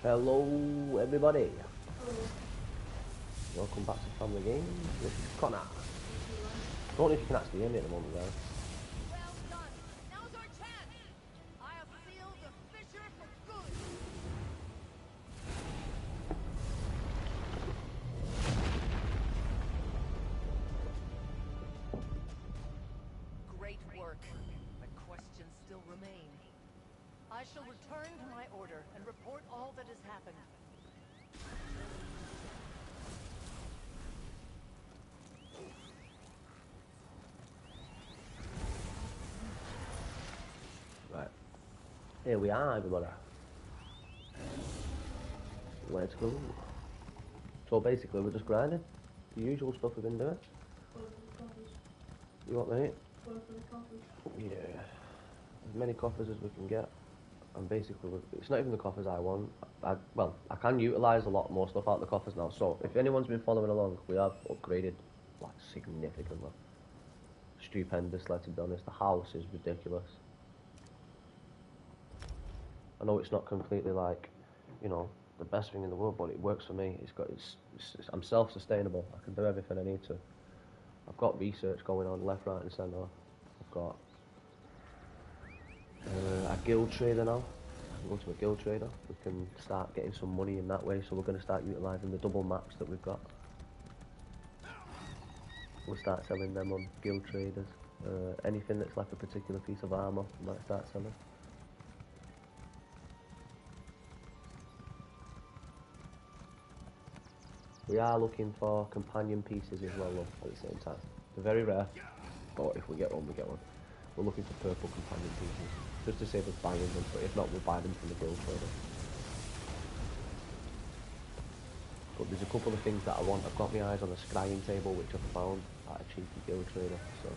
Hello everybody. Welcome back to Family Games. This is Connor. I don't know if you can actually hear me at the moment, guys. Well done. Now's our chance. I have sealed the fissure for good. Great work. The questions still remain. I shall return to my order and report all that has happened. Right. Here we are, everybody. Let's go. So basically, we're just grinding. The usual stuff we've been doing. You want mate? Yeah. As many coffers as we can get. And basically, it's not even the coffers I want. Well, I can utilise a lot more stuff out of the coffers now. So, if anyone's been following along, we have upgraded, like, significantly. Stupendous, let's be honest. The house is ridiculous. I know it's not completely, like, you know, the best thing in the world, but it works for me. I'm self-sustainable. I can do everything I need to. I've got research going on left, right and centre. I've got a guild trader now. I can go to a guild trader. We can start getting some money in that way, so we're going to start utilising the double maps that we've got. We'll start selling them on guild traders. Anything that's like a particular piece of armour, we might start selling. We are looking for companion pieces as well, though, at the same time. They're very rare, but if we get one, we get one. We're looking for purple companion pieces, just to save us buying them, but if not, we'll buy them from the guild trader. But there's a couple of things that I want. I've got my eyes on a scrying table, which I've found at a cheeky guild trader, so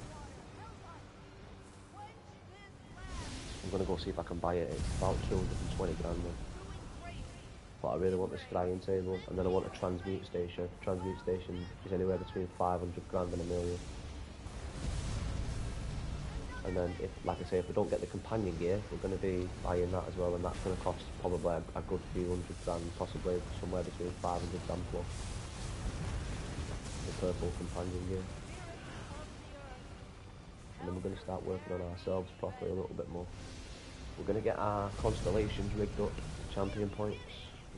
I'm going to go see if I can buy it. It's about 220 grand then. But I really want the scrying table, and then I want a transmute station. Transmute station is anywhere between 500 grand and $1 million. And then, if, like I say, if we don't get the companion gear, we're going to be buying that as well, and that's going to cost probably a good few hundred grand, possibly somewhere between 500 grand plus. The purple companion gear. And then we're going to start working on ourselves properly a little bit more. We're going to get our constellations rigged up, champion points.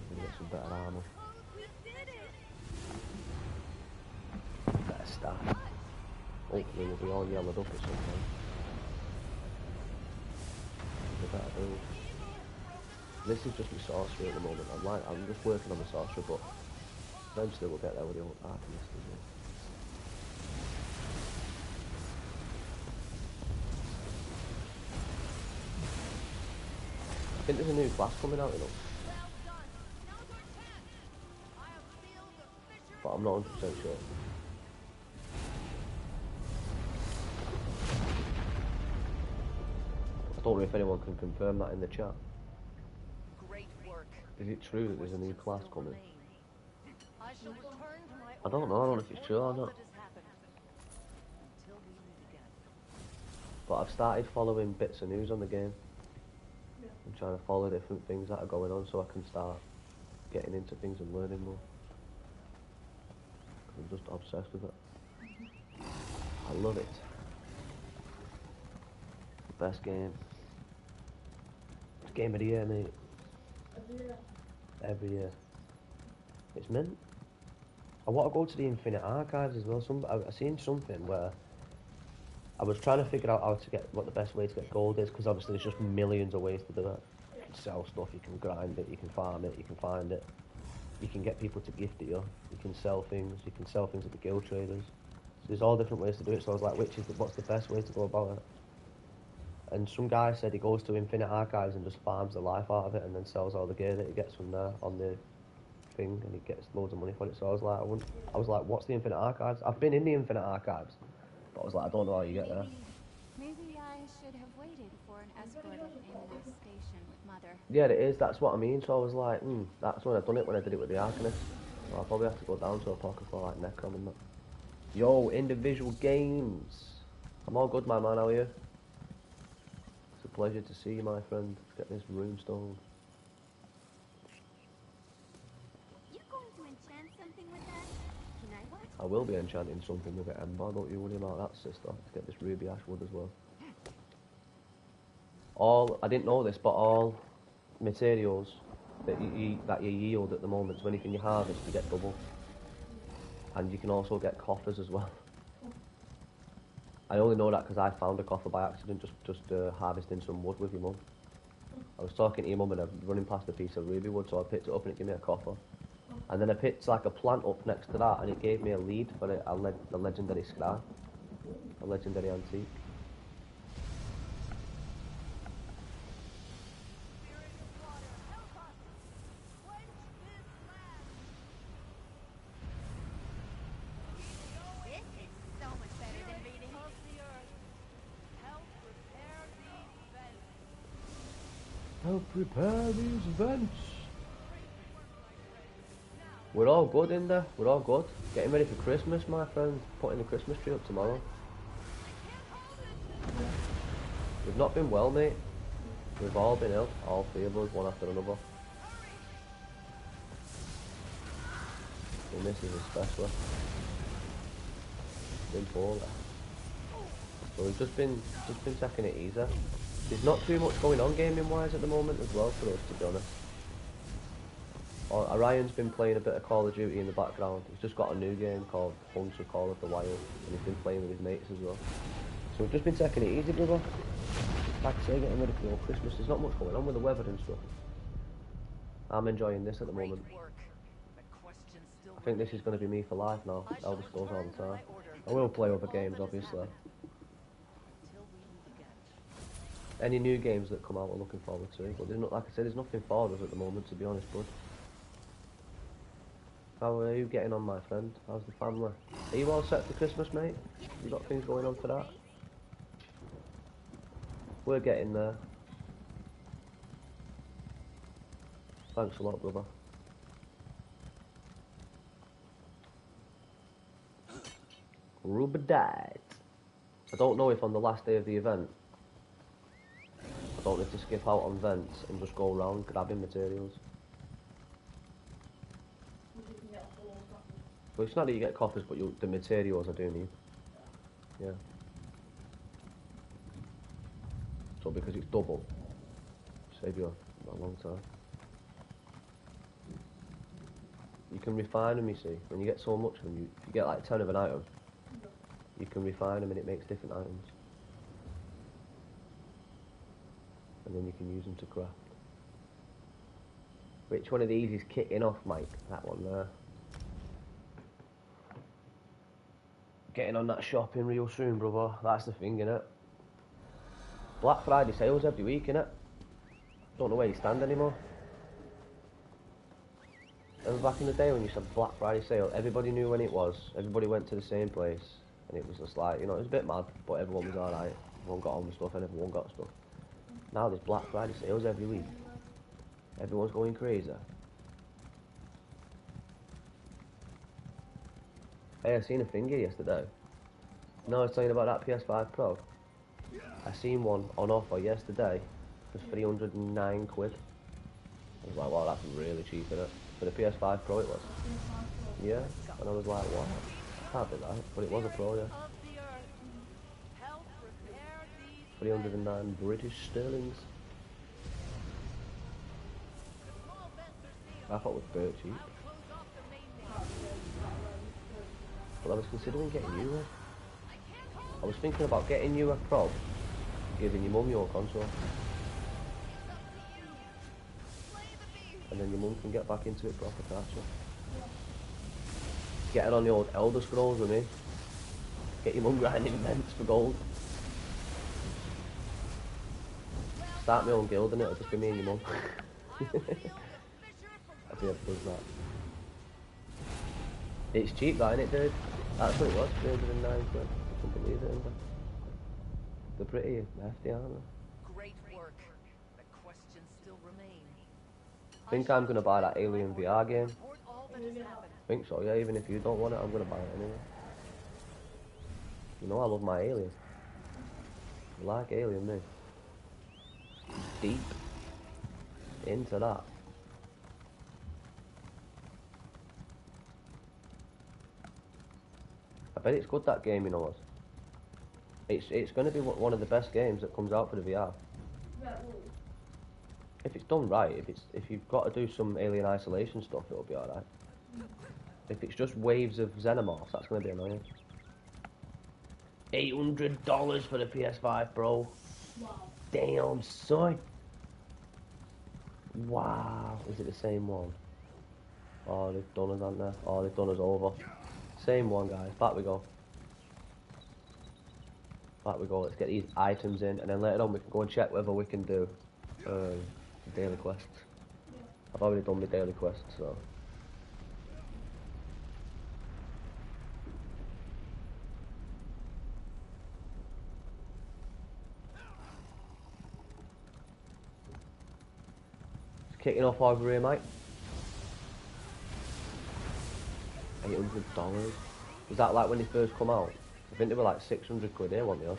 We're going to get some better armour. Better stuff. Hopefully we'll be all yellowed up at some point. Better build. This is just my sorcerer at the moment. I'm just working on the sorcerer, but eventually we'll get there with the alchemist as well. I think there's a new class coming out, you know. But I'm not 100% sure. I don't know if anyone can confirm that in the chat. Great work. Is it true that there's a new class coming? I shall return to my I don't know if it's true or not. But I've started following bits of news on the game. I'm trying to follow different things that are going on so I can start getting into things and learning more. I'm just obsessed with it. I love it. The best game. Game of the year, mate. Every year. It's mint. I want to go to the Infinite Archives as well. I seen something where I was trying to figure out how to get what the best way to get gold is, because obviously there's just millions of ways to do it. You can sell stuff, you can grind it, you can farm it, you can find it. You can get people to gift it you. You can sell things at the guild traders. So there's all different ways to do it. So I was like, what's the best way to go about it? And some guy said he goes to Infinite Archives and just farms the life out of it, and then sells all the gear that he gets from there on the thing, and he gets loads of money for it. So I was like, what's the Infinite Archives? I've been in the Infinite Archives, but I was like, I don't know how you get there. Maybe I should have waited for an escort in the station with Mother. Yeah, it is. That's what I mean. So I was like, that's when I done it. When I did it with the Arcanist. So I'll probably have to go down to a pocket for like Necrom and that. Yo, individual games. I'm all good, my man. How are you? It's a pleasure to see you, my friend. Let's get this runestone. I will be enchanting something with it, Ember. Don't you worry about that, sister. Let's get this ruby ash wood as well. I didn't know this, but all materials that you yield at the moment, so anything you harvest, you get double. And you can also get coffers as well. I only know that because I found a coffer by accident, just harvesting some wood with your mum. I was talking to your mum and I was running past a piece of ruby wood, so I picked it up and it gave me a coffer. And then I picked like a plant up next to that and it gave me a lead for the legendary sky. A legendary antique. This is so much better than reading. Of the earth, help repair these vents. Help repair these vents. We're all good in there. We're all good. Getting ready for Christmas, my friend. Putting the Christmas tree up tomorrow. We've not been well, mate. We've all been ill. All three of us, one after another. And this is especially. Been poorly. So we've just been taking it easy. There's not too much going on gaming wise at the moment as well for us, to be honest. Orion's been playing a bit of Call of Duty in the background. He's just got a new game called Hunter Call of the Wild, and he's been playing with his mates as well. So we've just been taking it easy, brother. Like I say, getting ready for Christmas. There's not much going on with the weather and stuff. I'm enjoying this at the moment. I think this is going to be me for life now. Elder Scrolls all the time. I will play other games, obviously. Any new games that come out, we're looking forward to. But there's not, like I said, there's nothing for us at the moment, to be honest, bud. How are you getting on, my friend? How's the family? Are you all set for Christmas, mate? You got things going on for that? We're getting there. Thanks a lot, brother. Rubedite. I don't know if on the last day of the event, I don't need to skip out on vents and just go around grabbing materials. Well, it's not that you get coffers, but the materials I do need. Yeah. So because it's double, save you a long time. You can refine them, you see. When you get so much of them, if you get like 10 of an item, you can refine them and it makes different items. And then you can use them to craft. Which one of these is kicking off, Mike? That one there. Getting on that shopping real soon, brother. That's the thing, innit? Black Friday sales every week, innit? Don't know where you stand anymore. Remember back in the day when you said Black Friday sale, everybody knew when it was. Everybody went to the same place. And it was just like, you know, it was a bit mad, but everyone was alright. Everyone got on with stuff and everyone got stuff. Now there's Black Friday sales every week. Everyone's going crazy. Hey, I seen a thingy yesterday. No, I was telling you about that PS5 Pro. I seen one on offer yesterday for 309 quid. I was like, wow, that's really cheap, innit? For the PS5 Pro it was. Yeah, and I was like, wow, can't be that. But it was a Pro, yeah. 309 British sterlings. I thought it was dirt cheap. But I was considering getting you one. I was thinking about getting you a Pro, giving your mum your console. And then your mum can get back into it proper, can't she? Get her on the old Elder Scrolls with me. Get your mum grinding vents for gold. Start my own guild and it'll just be me and your mum. I'd be able to do that. It's cheap that, innit, dude? That's what it was, 309 quid. I couldn't believe it, innit? They're pretty hefty, aren't they? Great work. The questions still remain. I think I'm gonna buy that Alien VR game. I think so, yeah, even if you don't want it, I'm gonna buy it anyway. You know I love my Alien. I like Alien, me. Deep into that. I bet it's good, that game, you know what? It's going to be one of the best games that comes out for the VR. If it's done right, if you've got to do some alien isolation stuff, it'll be alright. If it's just waves of xenomorphs, that's going to be annoying. $800 for the PS5, bro. Wow. Damn, son. Wow. Is it the same one? Oh, they've done us, haven't they? Oh, they've done us over. Same one, guys. Back we go. Back we go. Let's get these items in, and then later on we can go and check whether we can do daily quests. I've already done my daily quest, so. It's kicking off over here, mate. $800. Was that like when they first come out? I think they were like 600 quid here, weren't they? Us?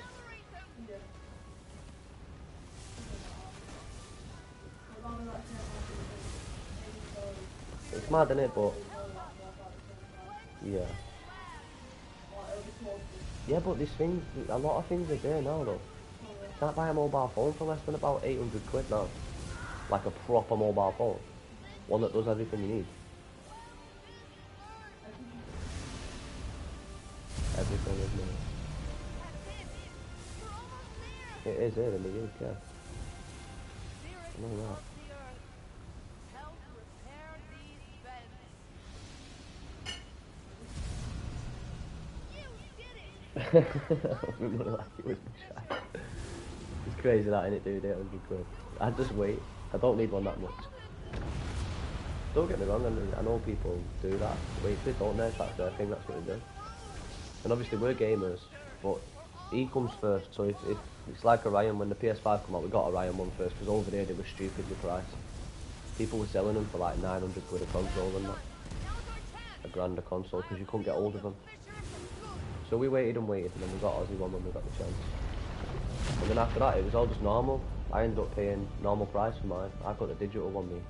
It's mad, isn't it? But yeah. Yeah, but this thing, a lot of things are there now though. Can't buy a mobile phone for less than about 800 quid now. Like a proper mobile phone. One that does everything you need. Everything, isn't it? It is here in the UK. I know that. I really like it with my chat. It's crazy that, innit, dude? 800 quid. I'd just wait. I don't need one that much. Don't get me wrong, I know people do that. Wait, they don't know if that's their thing, that's what they do. And obviously we're gamers, but he comes first, so if it's like Orion, when the PS5 come out, we got Orion one first, because over there they were stupidly priced. People were selling them for like 900 quid a console and that. A grand a console, because you couldn't get hold of them. So we waited and waited, and then we got Aussie one when we got the chance. And then after that, it was all just normal. I ended up paying normal price for mine. I got the digital one, me.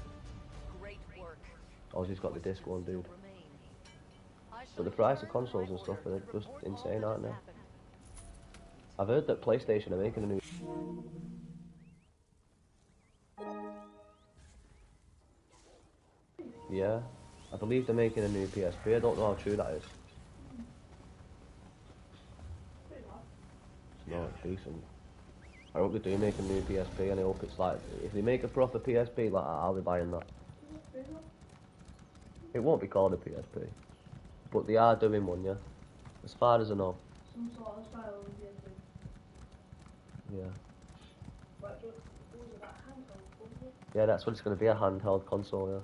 Aussie's got the disc one, dude. But the price of consoles and stuff are just insane, aren't they? I've heard that PlayStation are making a new... Yeah, I believe they're making a new PSP. I don't know how true that is. No, it's decent. I hope they do make a new PSP, and I hope it's like, if they make a proper PSP like that, I'll be buying that. It won't be called a PSP, but they are doing one, yeah. As far as I know. Some sort of style of PSP. Yeah. But was it that handheld? Yeah, that's what it's going to be, a handheld console, yeah.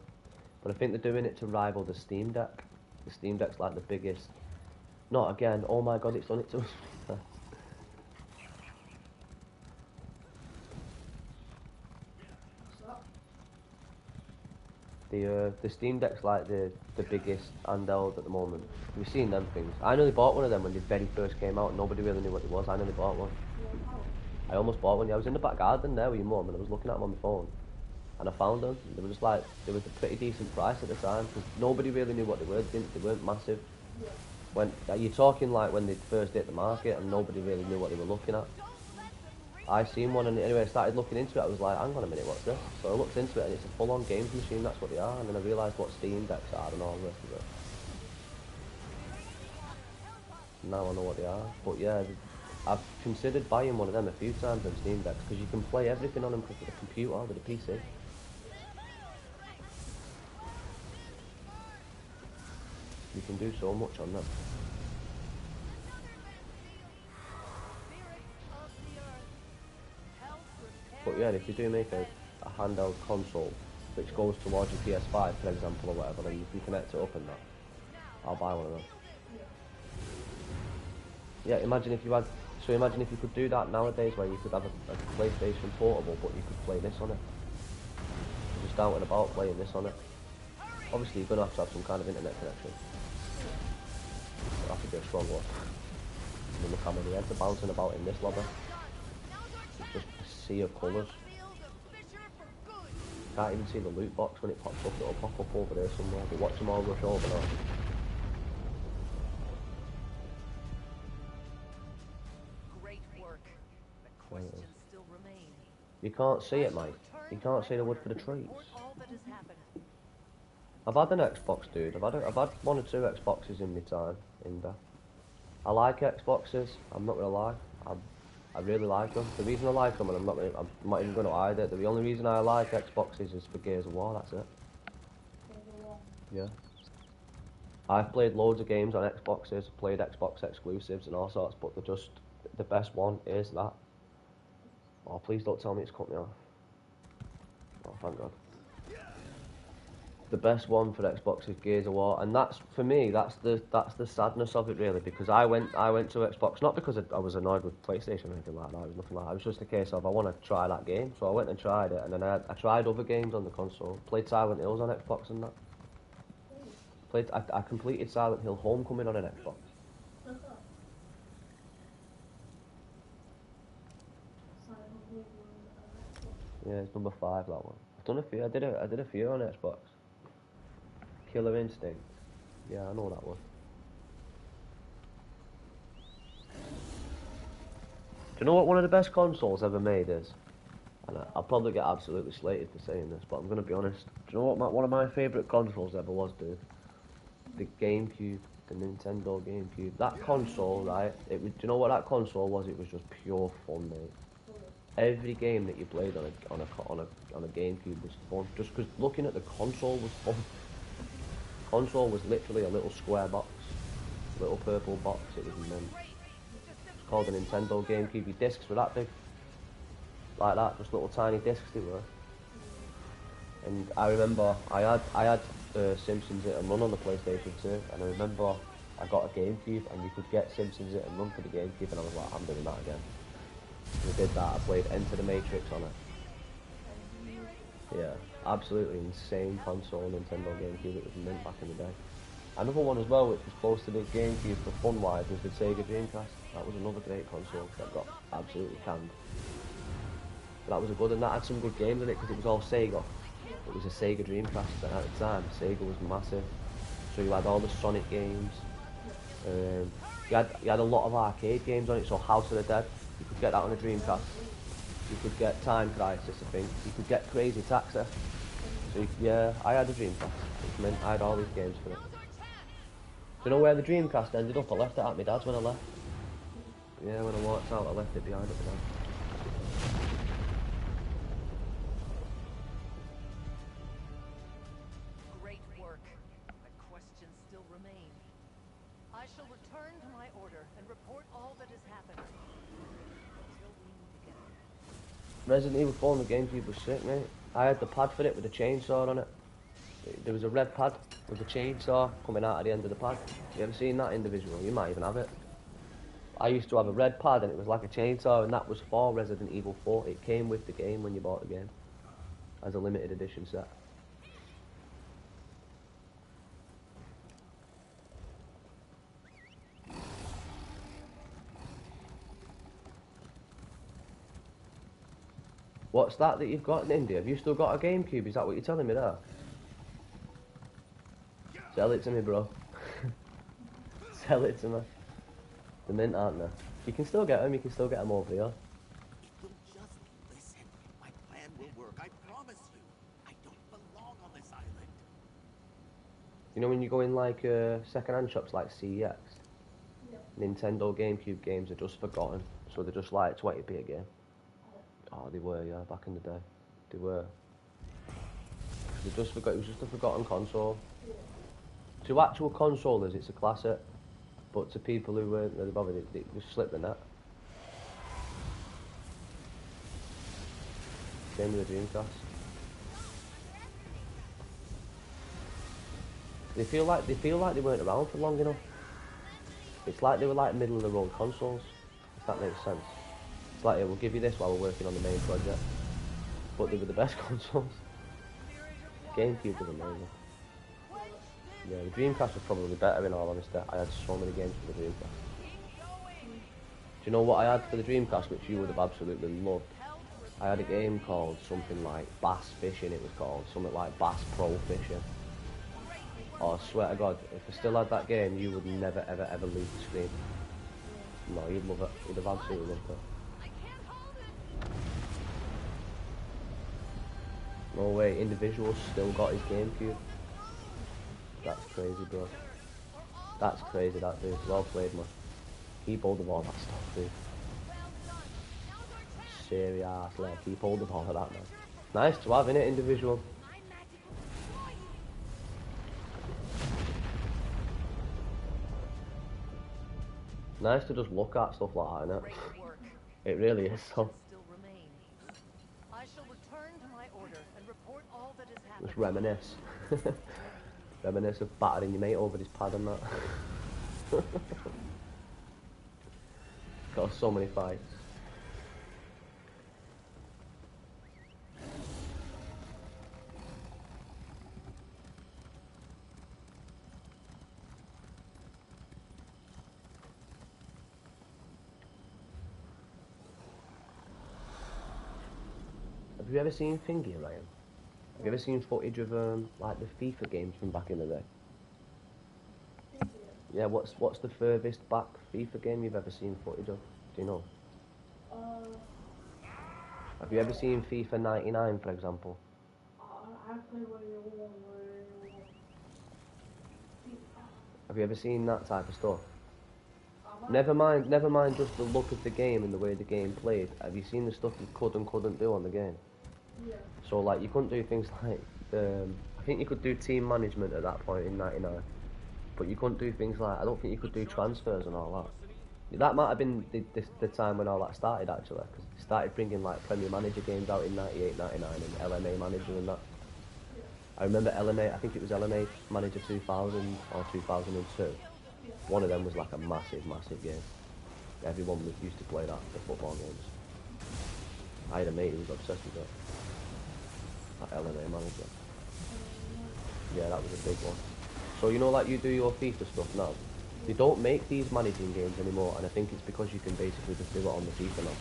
But I think they're doing it to rival the Steam Deck. The Steam Deck's like the biggest. Not again, oh my god, it's done it to us. The Steam Deck's like the biggest handheld at the moment. We've seen them things. I nearly bought one of them when they very first came out. Nobody really knew what it was. I nearly bought one. I almost bought one. Yeah, I was in the back garden there with your mum, and I was looking at them on my phone, and I found them. They were just like, they were a pretty decent price at the time, because nobody really knew what they were. They weren't massive. When you're talking like when they first hit the market, and nobody really knew what they were looking at. I seen one, and anyway I started looking into it. I was like, hang on a minute, what's this? So I looked into it, and it's a full-on games machine. That's what they are. And then I realised what Steam Decks are and all the rest of it. Now I know what they are. But yeah, I've considered buying one of them a few times on Steam Decks, because you can play everything on them with a computer, with a PC. You can do so much on them. But yeah, if you do make a handheld console which goes towards your PS5, for example, or whatever, then you can connect it up and that. I'll buy one of them. Yeah, imagine if you had... So imagine if you could do that nowadays, where you could have a PlayStation Portable, but you could play this on it. You're just out and about playing this on it. Obviously, you're going to have some kind of internet connection. It'll have to be a strong one. I mean, look how many heads are bouncing about in this lobby. It's just a sea of colours. Can't even see the loot box when it pops up. It'll pop up over there somewhere. But watch them all rush over now. questions still remain. You can't see I it, shall mate. return You to can't my see the wood order for the and trees. report all that has happened. I've had an Xbox, dude. I've had 1 or 2 Xboxes in my time in there. I like Xboxes. I'm not gonna lie. I really like them. The reason I like them, and I'm not even gonna hide it. The only reason I like Xboxes is for Gears of War. That's it. Yeah. I've played loads of games on Xboxes, played Xbox exclusives and all sorts, but the best one is that. Oh, please don't tell me it's cut me off. Oh, thank God. The best one for Xbox is Gears of War, and that's for me. That's the sadness of it, really, because I went to Xbox not because I was annoyed with PlayStation or anything like that. It was nothing like that. It was just a case of I want to try that game, so I went and tried it, and then I tried other games on the console. Played Silent Hills on Xbox and that. I completed Silent Hill Homecoming on an Xbox. Yeah, it's number 5, that one. I've done a few. I did a few on Xbox. Killer Instinct. Yeah, I know that one. Do you know what one of the best consoles ever made is? And I'll probably get absolutely slated for saying this, but I'm going to be honest. Do you know what one of my favourite consoles ever was, dude? The GameCube, the Nintendo GameCube. That console, right? Do you know what that console was? It was just pure fun, mate. Every game that you played on a GameCube was fun. Just because looking at the console was fun. Console was literally a little square box, little purple box. It was mint. It's called a Nintendo GameCube. Your discs were that big, like that, just little tiny discs they were. And I remember I had Simpsons Hit and Run on the PlayStation 2, and I remember I got a GameCube, and you could get Simpsons Hit and Run for the GameCube, and I was like, I'm doing that again. We did that. I played Enter the Matrix on it. Yeah, absolutely insane console, Nintendo GameCube. It was mint back in the day. Another one as well, which was close to the GameCube for fun-wise, was the Sega Dreamcast. That was another great console that got absolutely canned. But that was a good, and that had some good games in it because it was all Sega. It was a Sega Dreamcast, and at the time, Sega was massive. So you had all the Sonic games. You had a lot of arcade games on it. So House of the Dead, you could get that on a Dreamcast. You could get Time Crisis, I think. You could get Crazy Taxi. So yeah, I had a Dreamcast. Which meant I had all these games for it. Do you know where the Dreamcast ended up? I left it at my dad's when I left. Yeah, when I walked out, I left it behind at my dad's. Great work. My questions still remain. I shall return to my order and report all that has happened. Until we meet again. Resident Evil 4 on the GameCube was sick, mate. I had the pad for it with a chainsaw on it. There was a red pad with a chainsaw coming out at the end of the pad. You ever seen that individual? You might even have it. I used to have a red pad and it was like a chainsaw, and that was for Resident Evil 4. It came with the game when you bought the game as a limited edition set. What's that you've got in India? Have you still got a GameCube? Is that what you're telling me there? Sell it to me, bro. Sell it to me. The mint, aren't they? You can still get them. You can still get them over here. If you'll just listen, my plan will work. I promise you. I don't belong on this island. You know when you go in like second-hand shops like CEX? Nintendo GameCube games are just forgotten. So they're just like 20p a game. Oh, they were, yeah, back in the day. They were. They just forgot. It was just a forgotten console. To actual consolers, it's a classic. But to people who weren't really bothered, they just slipped the net. Same with the Dreamcast. They feel like they weren't around for long enough. It's like they were like middle of the road consoles, if that makes sense. It's like, yeah, we'll give you this while we're working on the main project. But they were the best consoles. GameCube was amazing. Yeah, the Dreamcast was probably better in all honesty. I had so many games for the Dreamcast. Do you know what I had for the Dreamcast, which you would have absolutely loved? I had a game called something like Bass Fishing, it was called. Something like Bass Pro Fishing. Oh, I swear to God, if I still had that game, you would never, ever, ever leave the screen. No, you'd love it. You'd have absolutely loved it. No way, individuals still got his GameCube. That's crazy, bro. That's crazy, that dude. Well played, man. Keep hold of all that stuff, dude. Serious, like, keep hold of all of that, man. Nice to have, innit, individual? Nice to just look at stuff like that, innit? It really is, so. I shall return to my order and report all that has happened. Just reminisce. Reminisce of battering your mate over his pad and that. Got so many fights. Have you ever seen Thingy, Ryan? Have you ever seen footage of like the FIFA games from back in the day? Yeah, what's the furthest back FIFA game you've ever seen footage of? Do you know? Have you ever seen FIFA 99, for example? I play with you. Have you ever seen that type of stuff? Never mind just the look of the game and the way the game played. Have you seen the stuff you could and couldn't do on the game? Yeah. So like you couldn't do things like I think you could do team management at that point in 99, but you couldn't do things like, I don't think you could do transfers and all that. That might have been the time when all that started actually, because they started bringing like Premier Manager games out in 98, 99 and LMA Manager and that. I remember LMA, I think it was LMA Manager 2000 or 2002. One of them was like a massive game. Everyone used to play that, the football games. I had a mate who was obsessed with that. That LMA Manager. Yeah, that was a big one. So you know, like you do your FIFA stuff now, they don't make these managing games anymore, and I think it's because you can basically just do it on the FIFA now.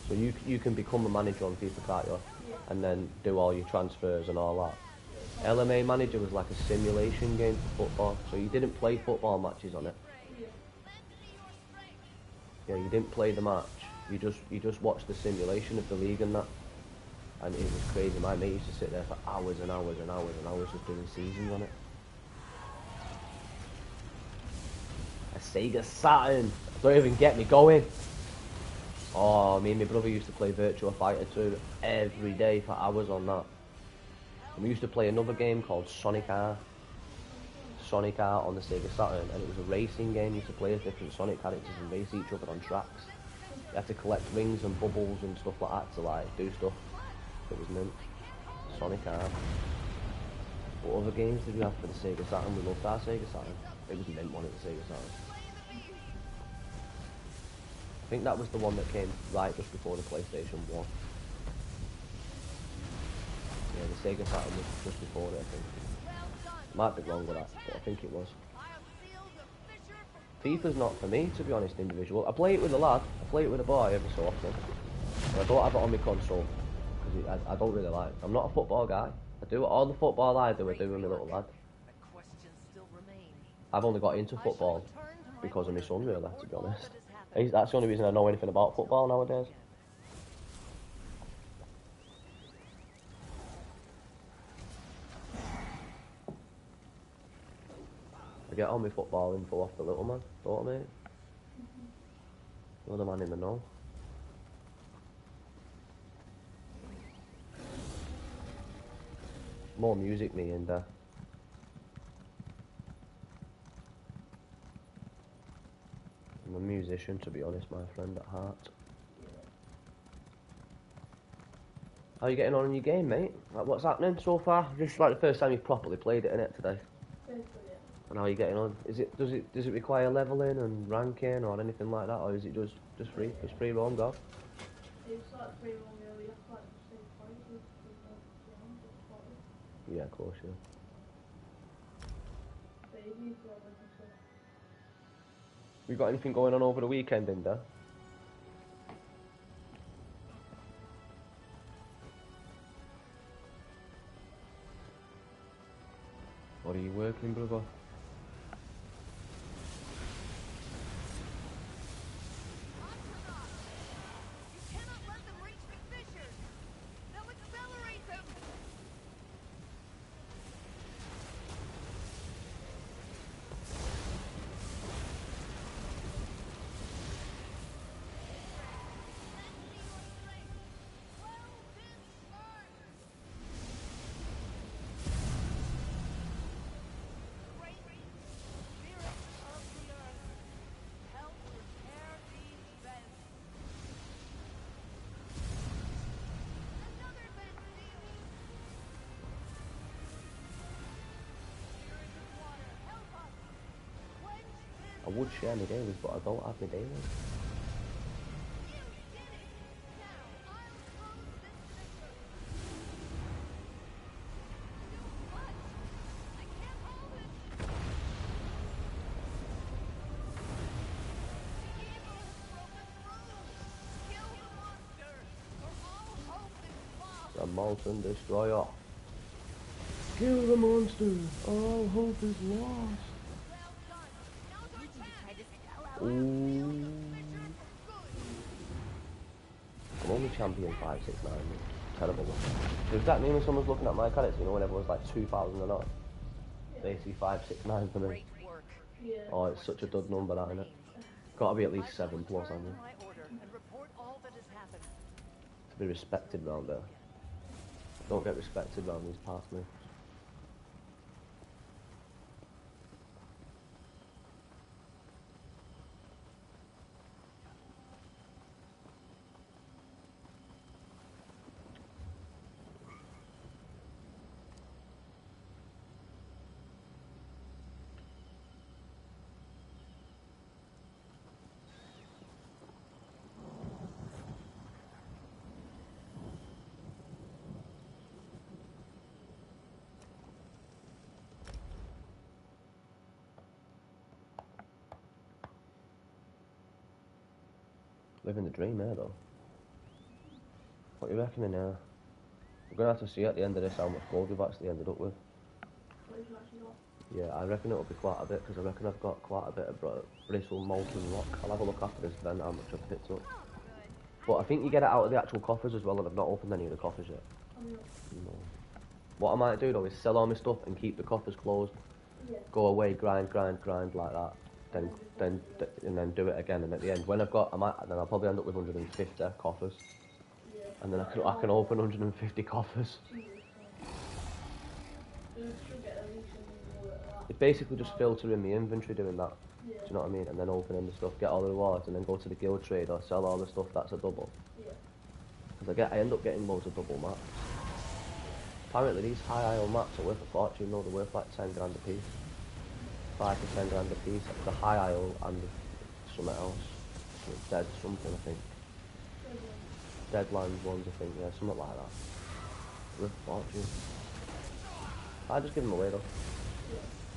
So you can become a manager on FIFA, can't you? And then do all your transfers and all that. LMA Manager was like a simulation game for football, so you didn't play football matches on it. Yeah, you didn't play the match. You just watched the simulation of the league and that. And it was crazy. My mate used to sit there for hours and hours and hours and hours just doing seasons on it. A Sega Saturn! Don't even get me going! Oh, me and my brother used to play Virtua Fighter 2 every day for hours on that. And we used to play another game called Sonic R. Sonic R on the Sega Saturn, and it was a racing game. You used to play as different Sonic characters and race each other on tracks. You had to collect rings and bubbles and stuff like that to like do stuff. It was mint. Sonic R. What other games did we have for the Sega Saturn? We loved our Sega Saturn. It was mint one at the Sega Saturn. I think that was the one that came right just before the PlayStation 1. Yeah, the Sega Saturn was just before it, I think. Might be wrong with that, but I think it was. FIFA's not for me, to be honest, individual. I play it with a lad, I play it with a boy every so often. But I don't have it on my console, because I don't really like it. I'm not a football guy. I do all the football I do with my little lad. I've only got into football because of my son, really, to be honest. That's the only reason I know anything about football nowadays. I get all my football info off the little man, don't I, mate? You're the man in the know. More music, me, and I'm a musician, to be honest, my friend, at heart. How are you getting on in your game, mate? Like, what's happening so far? This is like the first time you've properly played it, innit, today? And how are you getting on? Does it require leveling and ranking or anything like that, or is it just free roam go? It's like free roam, you have to like stay quiet. Yeah, of course, yeah. We got anything going on over the weekend, Inda? What are you working, brother? I would share my dailies, but I don't have my dailies. The Molten Destroyer. Kill the monster. All hope is lost. Ooh. I'm only champion 569. Terrible. Does that mean when someone's looking at my character, you know, when everyone's like 2,000 and odd? They see 569 for me. Yeah. Oh, it's such a dud number, that, isn't it? Gotta be at least 7 plus, hasn't it? To be respected round there. Don't get respected round these parts, mate. Living the dream here, though. What you reckoning here? We're gonna have to see at the end of this how much gold we've actually ended up with. Yeah, I reckon it'll be quite a bit, because I reckon I've got quite a bit of bristle molten rock. I'll have a look after this then how much I've picked up. But I think you get it out of the actual coffers as well, and I've not opened any of the coffers yet. No. What I might do though is sell all my stuff and keep the coffers closed. Yeah. Go away, grind like that. And then do it again. And at the end, when I've got, then I'll probably end up with 150 coffers. Yeah. And then I can open 150 coffers. It's basically just filtering the inventory doing that. Yeah. Do you know what I mean? And then opening the stuff, get all the rewards, and then go to the guild trade or sell all the stuff that's a double. Yeah. Because I end up getting loads of double maps. Apparently these high IO maps are worth a fortune, though. They're worth like 10 grand a piece. 5 to 10 grand a piece. The high IO and something else. Dead something, I think. Deadlands ones, I think, yeah, something like that. Worth a fortune. I just give them away though.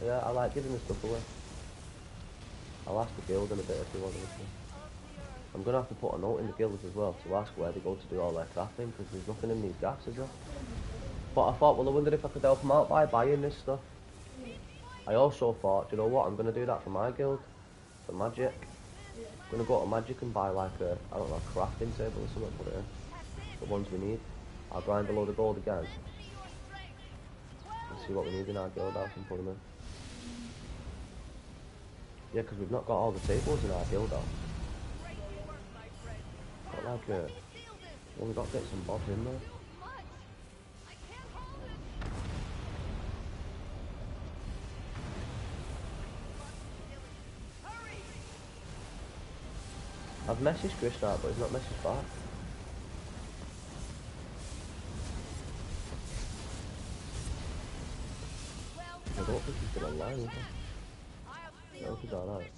Yeah, I like giving the stuff away. I'll ask the guild in a bit if they want anything. I'm going to have to put a note in the guilds as well to ask where they go to do all their crafting, because there's nothing in these gaps, is there? But I thought, well, I wondered if I could help them out by buying this stuff. I also thought, do you know what, I'm going to do that for my guild, for magic. I'm going to go to magic and buy like a, I don't know, a crafting table or something, put it in. The ones we need. I'll grind a load of gold again. And see what we need in our guild house and put them in. Yeah, because we've not got all the tables in our guild house. Got like a... Well, we've got bits and bobs in there. I've messaged Krishna, but he's not messaged back. I don't think he's been online, is he? No, he's alright.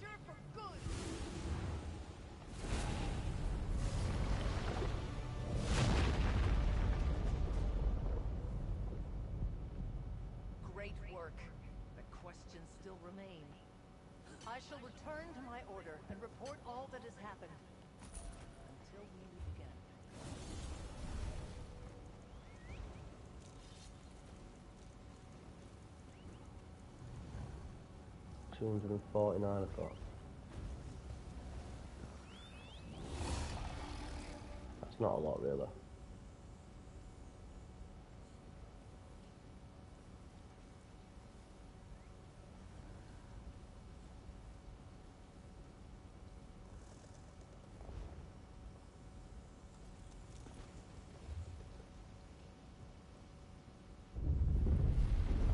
Great work. The questions still remain. I shall return to my order and report all that has happened. Until we meet again. 249 I've got. That's not a lot, really.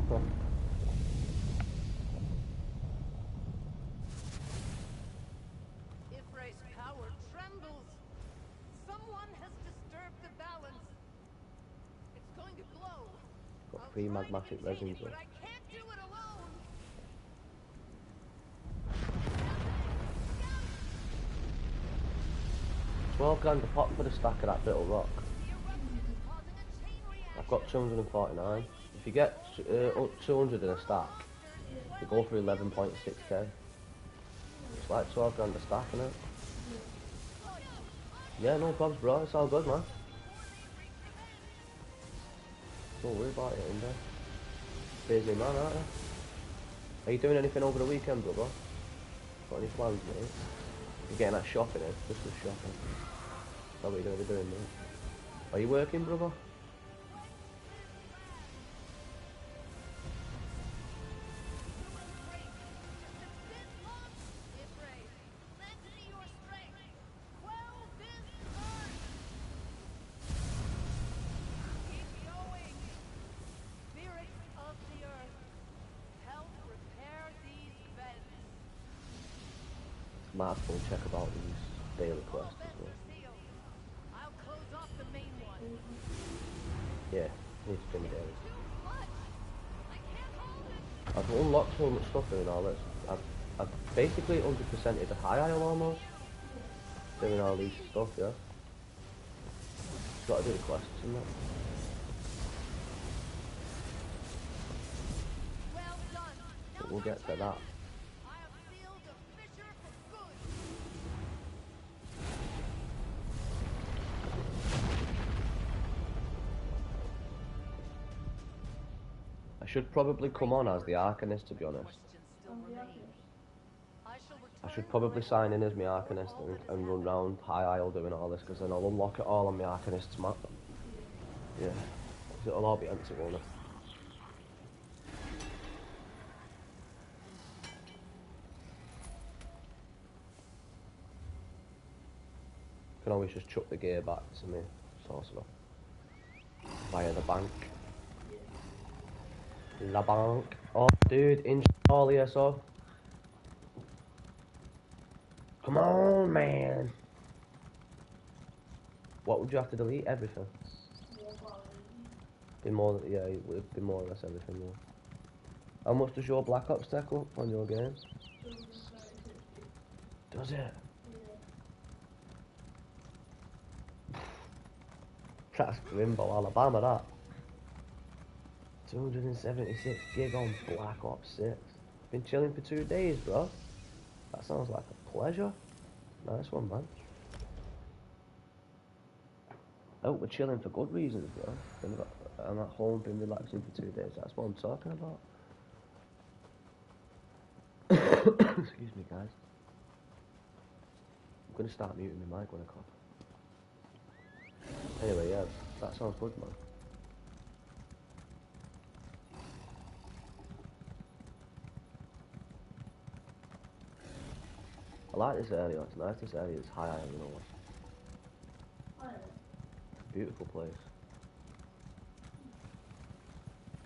Huh. Ifray's power trembles. Someone has disturbed the balance. It's going to blow. Got 3 magmatic resins but there. I can't do it alone. 12 grand a pot for the stack of that brittle rock. I've got 249. If you get 200 in a stack, you go for 11.6k. It's like 12 grand a stack, innit? Yeah, no problems, bro. It's all good, man. Don't worry about it, in there. Busy man, aren't you? Are you doing anything over the weekend, brother? Got any plans, mate? You're getting that shopping in, just for shopping. That's what you're going to be doing, mate. Are you working, brother? Might have to go and check about these daily quests as well. Yeah, need to do my dailies. I've unlocked so much stuff doing all this. I've basically 100%ed the high isle almost. Doing all these stuff, yeah. Just gotta do the quests and that. But we'll get to that. I should probably come on as the Arcanist, to be honest. I should probably sign in as my Arcanist and run round High Isle doing all this, because then I'll unlock it all on my Arcanist's map. Yeah, it'll all be empty, won't it? Can always just chuck the gear back to me, sorcerer. Via the bank. La bank. Oh, dude, install ESO. Come on, man. What would you have to delete? Everything. Be more, yeah, it would be more or less everything. Yeah. How much does your Black Ops stack up on your game? Does it? That's Grimbo, Alabama, that. 276 gig on Black Ops 6. Been chilling for 2 days, bro. That sounds like a pleasure. Nice one, man. I hope we're chilling for good reasons, bro. I'm at home, been relaxing for 2 days. That's what I'm talking about. Excuse me, guys. I'm gonna start muting my mic when I cough. Anyway, yeah, that sounds good, man. I like this area, it's nice. This area is high island, you know what? Beautiful place.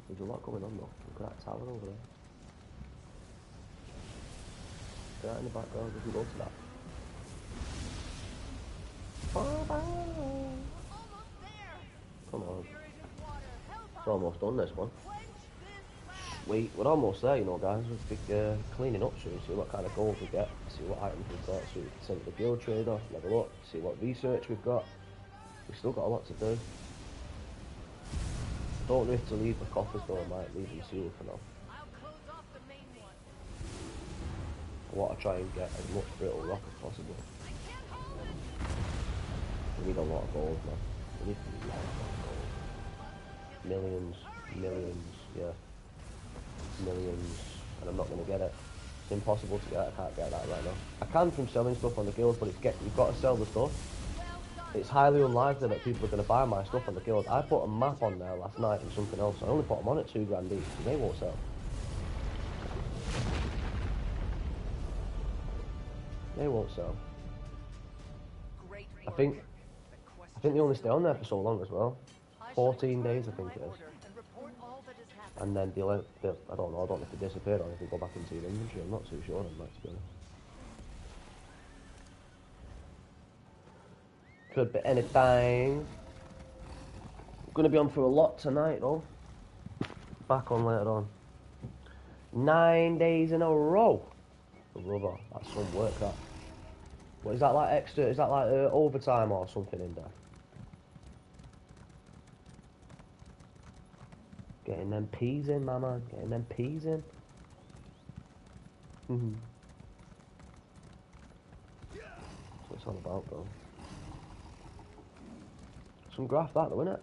There's a lot going on though. Look at that tower over there. See that in the background, we can go to that. Come on. It's almost done, this one. Sweet, we're almost there, you know, guys. We'll be cleaning up soon, see what kind of gold we get, see what items we've got, so we can send it to the guild trader, level up, see what research we've got. We've still got a lot to do. Don't know if to leave the coffers though, I might leave them sealed for now. I want to try and get as much brittle rock as possible. We need a lot of gold, man. We need a lot of gold. Millions, yeah. Millions, and I'm not going to get it. It's impossible to get. I can't get that right now. I can from selling stuff on the guild, but you've got to sell the stuff. It's highly unlikely that people are going to buy my stuff on the guild. I put a map on there last night and something else. I only put them on at 2 grand each, and they won't sell. They won't sell. I think they only stay on there for so long as well. 14 days, I think it is. And then I don't know if they disappear or if they go back into your inventory. I'm not too sure on that, to be honest. Could be anything. I'm going to be on for a lot tonight, though. Back on later on. 9 days in a row. Rubber, that's some work, that. What is that like extra? Is that like overtime or something in there? Getting them peas in, mama. Getting them peas in. Mhm. That's what it's all about, bro. Some graft that though, innit?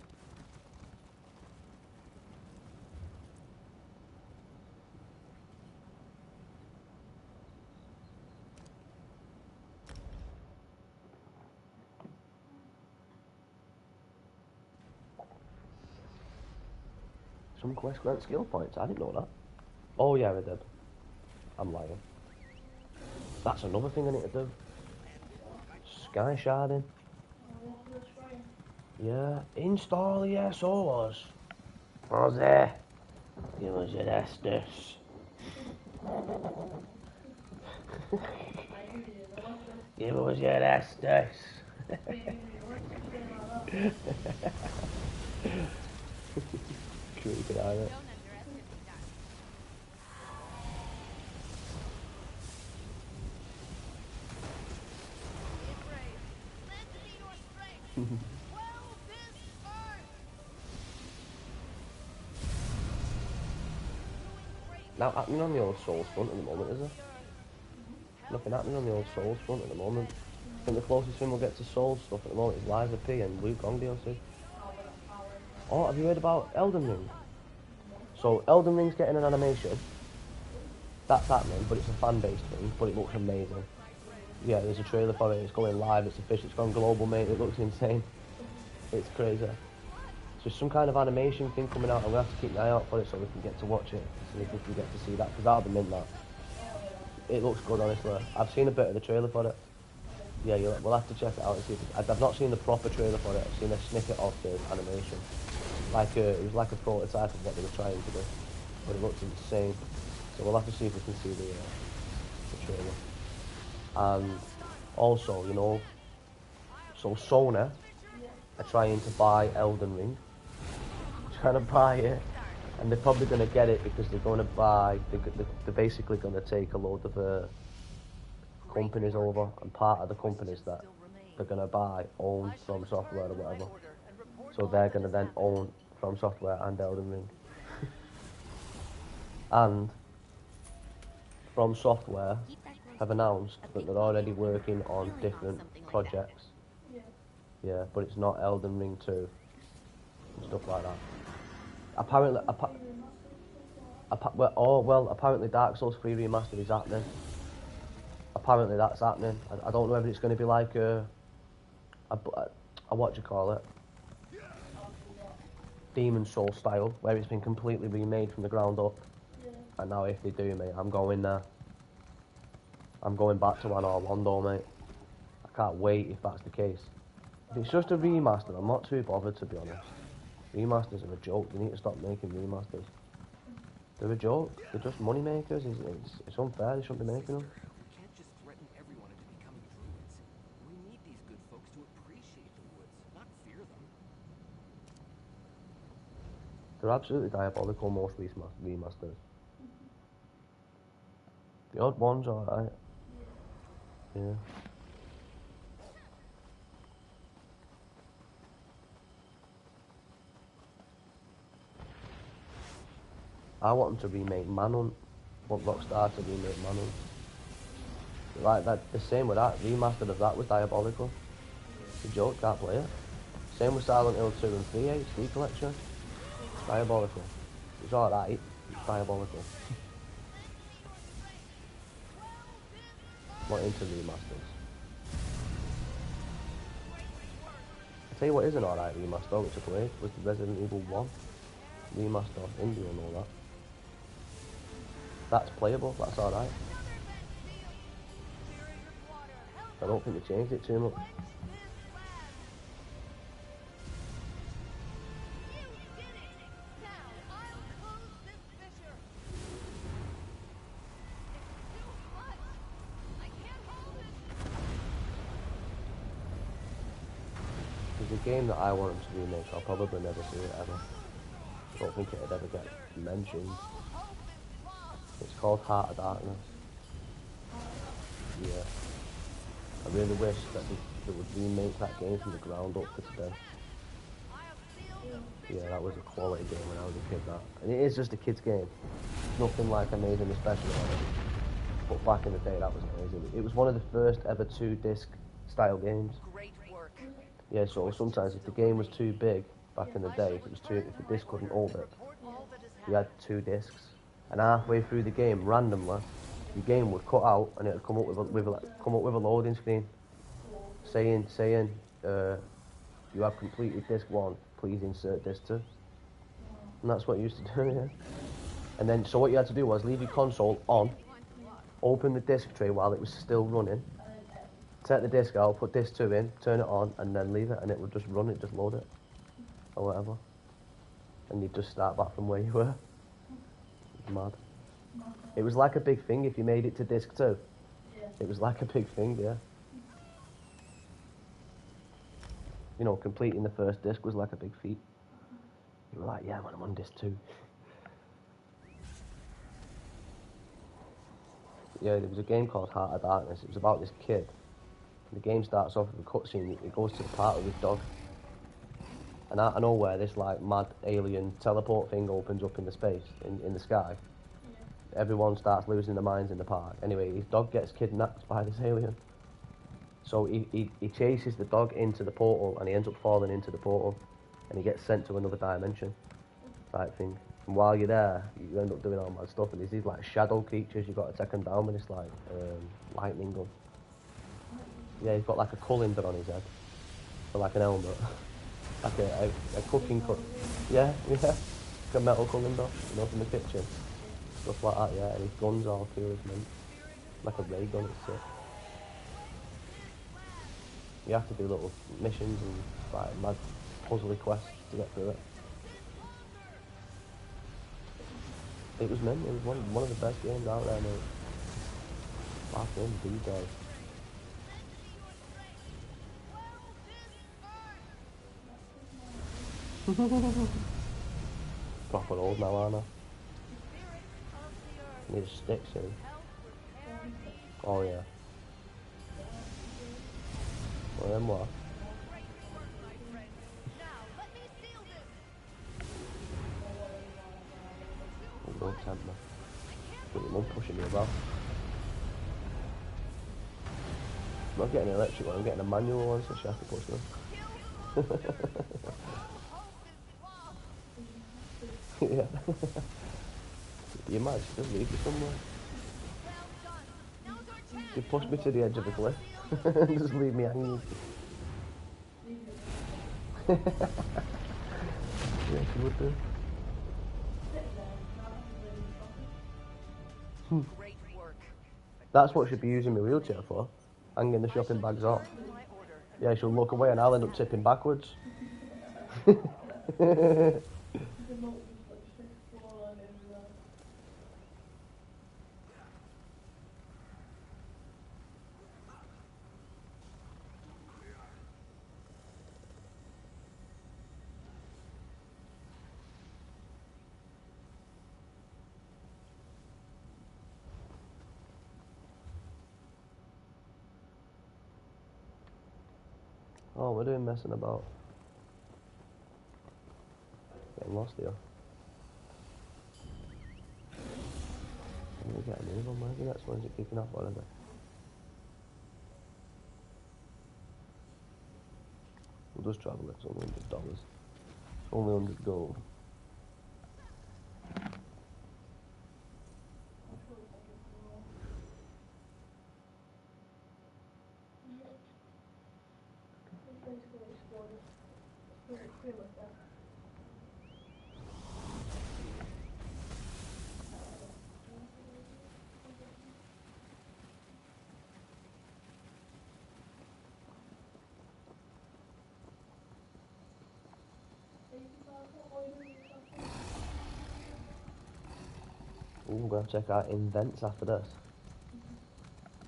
Some quest grant skill points. I didn't know that. Oh yeah, I did. I'm lying. That's another thing I need to do. Sky sharding. Yeah. Install the ESOs. Ozzy. Give us your Estes. Give us your Estes. Creepy, isn't it? Now happening on the old Souls front at the moment, is there? Nothing happening on the old Souls front at the moment. I think the closest thing we'll get to Souls stuff at the moment is Liza P and Luke Gong DLC. Oh, have you heard about Elden Ring? So Elden Ring's getting an animation. That's happening, but it's a fan-based thing, but it looks amazing. Yeah, there's a trailer for it, it's going live, it's official, it's gone global, mate, it looks insane. It's crazy. So there's some kind of animation thing coming out, I'm going to have to keep an eye out for it so we can get to watch it, so we can get to see that, because that'll be mint, that. It looks good, honestly. I've seen a bit of the trailer for it. Yeah, we'll have to check it out and see if I've not seen the proper trailer for it, I've seen a snippet of the animation. It was like a prototype of what they were trying to do, but it looks insane. So we'll have to see if we can see the trailer. And also, you know, so Sony are trying to buy Elden Ring, trying to buy it, and they're probably going to get it because they're going to buy, they're basically going to take a load of companies over, and part of the companies that they're going to buy own From Software or whatever. So they're going to then own From Software and Elden Ring. And From Software have announced that they're already working on different projects. Yeah, but it's not Elden Ring 2 and stuff like that. Apparently, apparently Dark Souls 3 Remastered is happening. Apparently that's happening. I don't know whether it's going to be like a what do you call it? Demon Soul style, where it's been completely remade from the ground up. And now if they do, mate, I'm going there. I'm going back to Anor Londo, mate. I can't wait if that's the case. If it's just a remaster, I'm not too bothered, to be honest. Remasters are a joke. They need to stop making remasters. They're a joke. They're just money makers. It's unfair. They shouldn't be making them. We can't just threaten everyone into becoming druids. We need these good folks to appreciate the woods, not fear them. They're absolutely diabolical, most remasters. The odd ones are alright. Yeah. I want them to remake Manhunt. I want Rockstar to remake Manhunt. Like that, the same with that. Remastered of that was diabolical. It's a joke, can't play it. Same with Silent Hill 2 and 3 HD collection. Diabolical. It's alright. It's diabolical. Not into remasters. I tell you what is an alright remaster, which I played, was the Resident Evil 1 remaster. India and all that. That's playable, that's alright. I don't think they changed it too much. It's a game that I want them to remake, I'll probably never see it ever. I don't think it'd ever get mentioned. It's called Heart of Darkness. Yeah. I really wish that they would remake that game from the ground up for today. Yeah, that was a quality game when I was a kid, that. And it is just a kid's game. Nothing like amazingly special about it. But back in the day, that was amazing. It was one of the first ever 2-disc style games. Great work. Yeah, so sometimes if the game was too big back in the day, if the disc couldn't hold it, Report all that has you had 2 discs. And halfway through the game, randomly, your game would cut out and it would come up with a loading screen saying you have completed disc 1, please insert disc 2. And that's what you used to do, yeah. And then, so what you had to do was leave your console on, open the disc tray while it was still running, take the disc out, put disc 2 in, turn it on, and then leave it, and it would just run it, just load it, or whatever. And you'd just start back from where you were. Mad. It was like a big thing if you made it to disc 2. It was like a big thing, yeah. You know, completing the first disc was like a big feat. You were like, yeah, man, I'm on disc 2. Yeah, there was a game called Heart of Darkness. It was about this kid. The game starts off with a cutscene. It goes to the park with his dog. And out of nowhere, this like mad alien teleport thing opens up in the space, in the sky. Everyone starts losing their minds in the park. Anyway, his dog gets kidnapped by this alien. So he chases the dog into the portal, and he ends up falling into the portal, and he gets sent to another dimension, type thing. And while you're there, you end up doing all mad stuff, and there's these like shadow creatures. You've got to take them down with this like lightning gun. Yeah, he's got like a colander on his head, so like an helmet, like a cooking cut. Yeah, like a metal colander, you know, from the kitchen, stuff like that. Yeah, and his gun's all cool as mint, like a ray gun. It's sick. You have to do little missions and like mad puzzly quests to get through it. It was mint. It was one of the best games out there, mate. Back in these days. Proper old now, aren't I? Need a stick soon. Oh yeah. Well then what? Oh, don't tempt me. Got your mum pushing me about. I'm not getting an electric one, I'm getting a manual one, so she has to push me. Yeah. You might just leave me somewhere. You push me to the edge of the cliff and just leave me hanging. Yeah, she would do. Great work. That's what she'd be using my wheelchair for, hanging the shopping bags off. Yeah, she'll look away and I'll end up tipping backwards. Oh, we're doing messing about. Getting lost here. I'm gonna get a move on, maybe that's when's it kicking off, isn't it? We'll just travel it, it's only $100. It's only 100 gold. Ooh, we're gonna check out invents after this.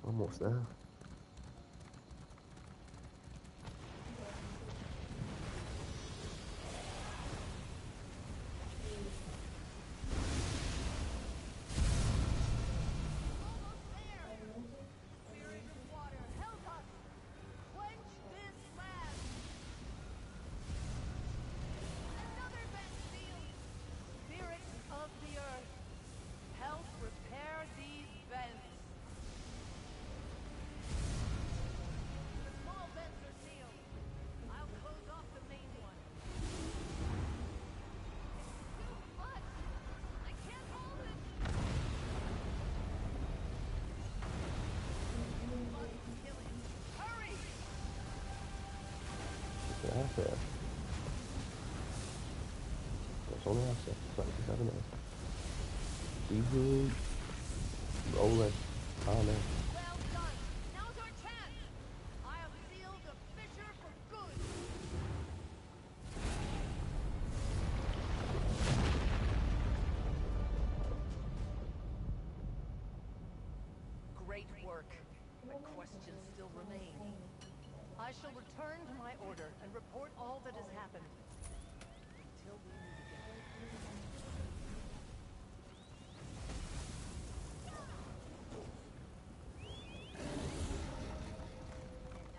Almost there. Yeah, that's it. That's only after 27 it is. Woohoo. Rolling. Oh no. Well done. Now's our chance. I have sealed the fissure for good. Great work. But questions still remain. I shall return to my order and report all that has happened. Until we meet again. And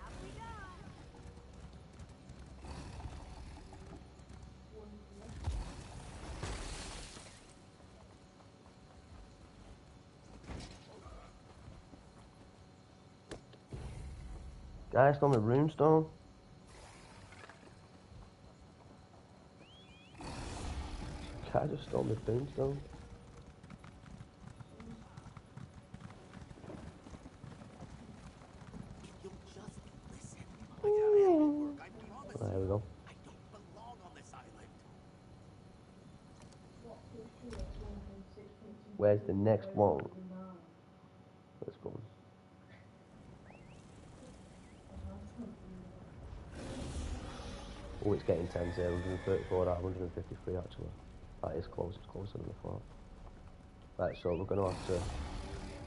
up we go. Guy stole my runestone. Guy just stole my runestone. If you'll just listen, my plan will work. I promise There you. we go. I don't belong on this island. Where's the next one? Let's go. Oh, it's getting tense here. 134 out of 153 actually. That is close. It's closer than I thought. Right, so we're going to have to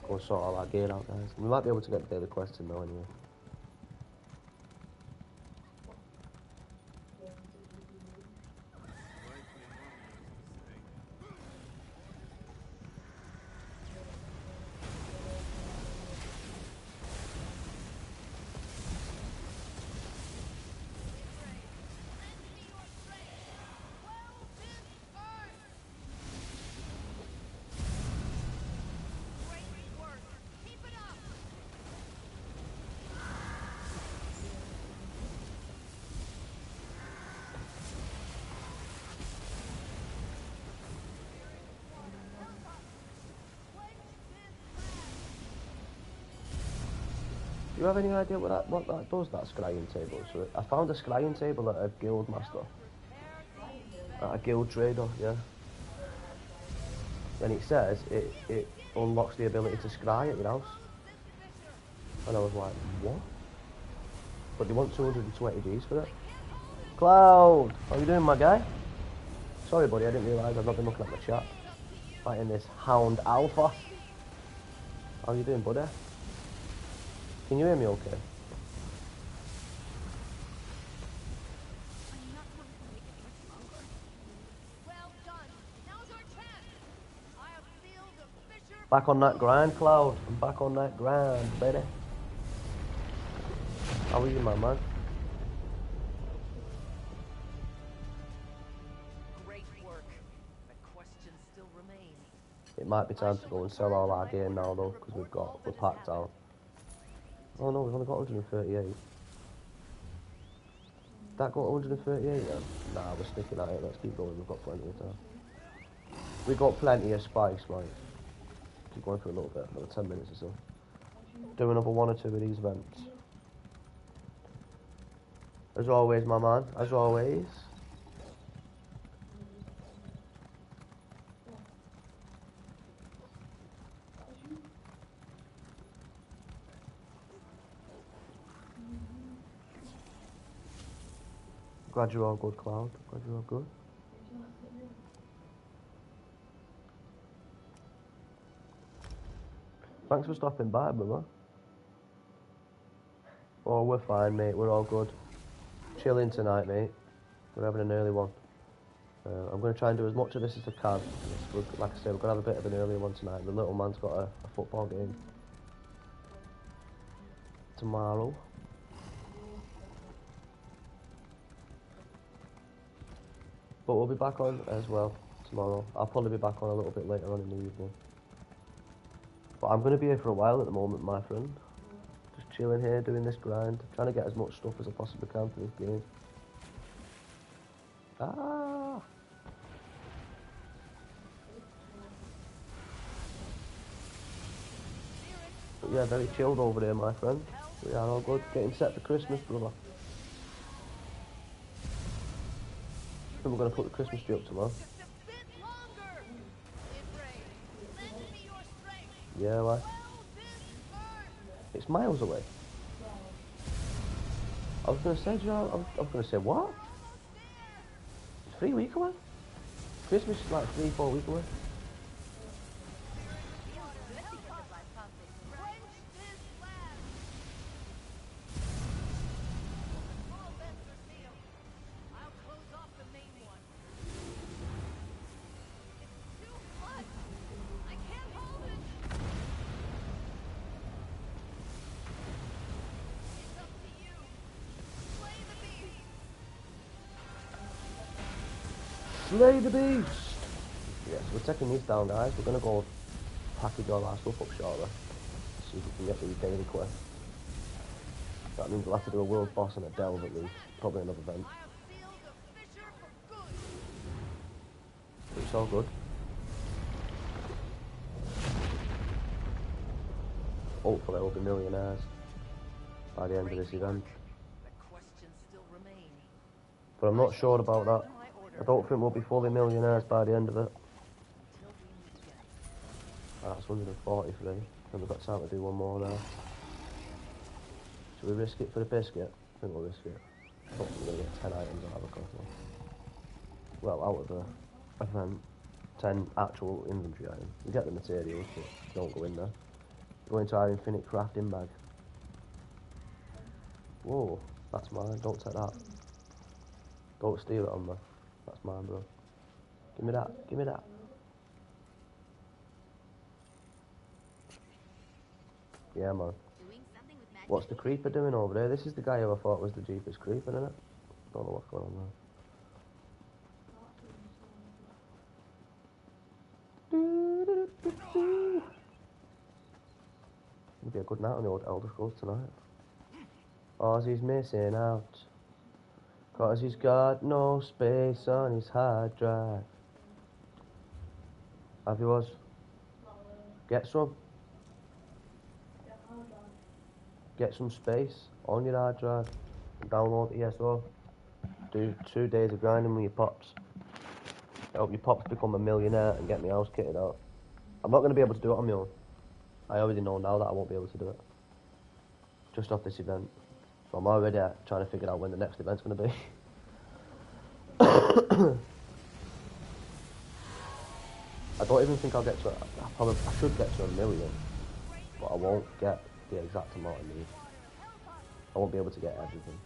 go and sort all our gear out, guys. We might be able to get the daily quest in though, anyway. Do you have any idea what that does, that scrying table? So I found a scrying table at a guild master. At a guild trader, yeah. And it says it unlocks the ability to scry at your house. And I was like, what? But they want 220 Gs for it. Cloud! How you doing, my guy? Sorry, buddy, I didn't realise I've not been looking at my chat. Fighting this Hound Alpha. How you doing, buddy? Can you hear me okay? Well done. Now's our chance. I have sealed the fissure. Back on that grind, Cloud. I'm back on that grind, baby. How are you, my man? Great work. But questions still remain. It might be time to go and sell all our gear now, though, because we're packed out. Oh no, we've only got 138. That got 138 then? Nah, we're sticking at it. Let's keep going. We've got plenty of time. We've got plenty of spice, mate. Keep going for a little bit, another 10 minutes or so. Do another one or two of these events. As always, my man. As always. Glad you're all good, Cloud. Glad you're all good. Thanks for stopping by, brother. Oh, we're fine, mate. We're all good. Chilling tonight, mate. We're having an early one. I'm going to try and do as much of this as I can. Like I say, we're going to have a bit of an earlier one tonight. The little man's got a football game tomorrow. But we'll be back on as well tomorrow. I'll probably be back on a little bit later on in the evening. But I'm going to be here for a while at the moment, my friend. Just chilling here, doing this grind. Trying to get as much stuff as I possibly can for this game. Ah! But yeah, very chilled over there, my friend. We are all good. Getting set for Christmas, brother. think we're going to put the Christmas tree up tomorrow? Just a bit longer. Ifray, lend me your strength. Yeah, why? Quell this earth. It's miles away. I was going to say, do you know, I was going to say, what? We're almost there. It's 3 weeks away? Christmas is like 3-4 weeks away. Quench this blast. All vents are sealed. I'll close off the main one. It's too much. I can't hold it. It's up to you. Slay the beast. Slay the beast! Yes, we're taking these down, guys. We're going to go package all our stuff up shortly. See if we can get these daily quests. That means we'll have to do a world boss and a delve at least. Probably another event. I'll seal the fissure for good. It's all good. Hopefully we'll be millionaires by the end of this event. The questions still remain. But I'm not sure about that. I don't think we'll be fully millionaires by the end of it. Until we meet again. That's 143. And we've got time to do one more now. Should we risk it for the biscuit? I think we'll risk it. Hopefully we're going to get 10 items out of a couple. Well, out of the event, 10 actual inventory items. We get the materials, but don't go in there. Go into our infinite crafting bag. Whoa, that's mine. Don't take that. Don't steal it on me. That's mine, bro. Give me that. Give me that. Yeah, man. What's the creeper doing over there? This is the guy who I thought was the jeepers creeper, isn't it? Don't know what's going on there. It'll be a good night on the old Elder Scrolls tonight. Ozzy's missing out. 'Cause he's got no space on his hard drive. Have you was? Get some. Get some space on your hard drive. Download ESO. Do 2 days of grinding with your pops. Help your pops become a millionaire and get my house kitted out. I'm not going to be able to do it on my own. I already know now that I won't be able to do it. Just off this event. So I'm already trying to figure out when the next event's going to be. I don't even think I'll get to it. I should get to 1 million. But I won't get the exact amount I need. I won't be able to get everything.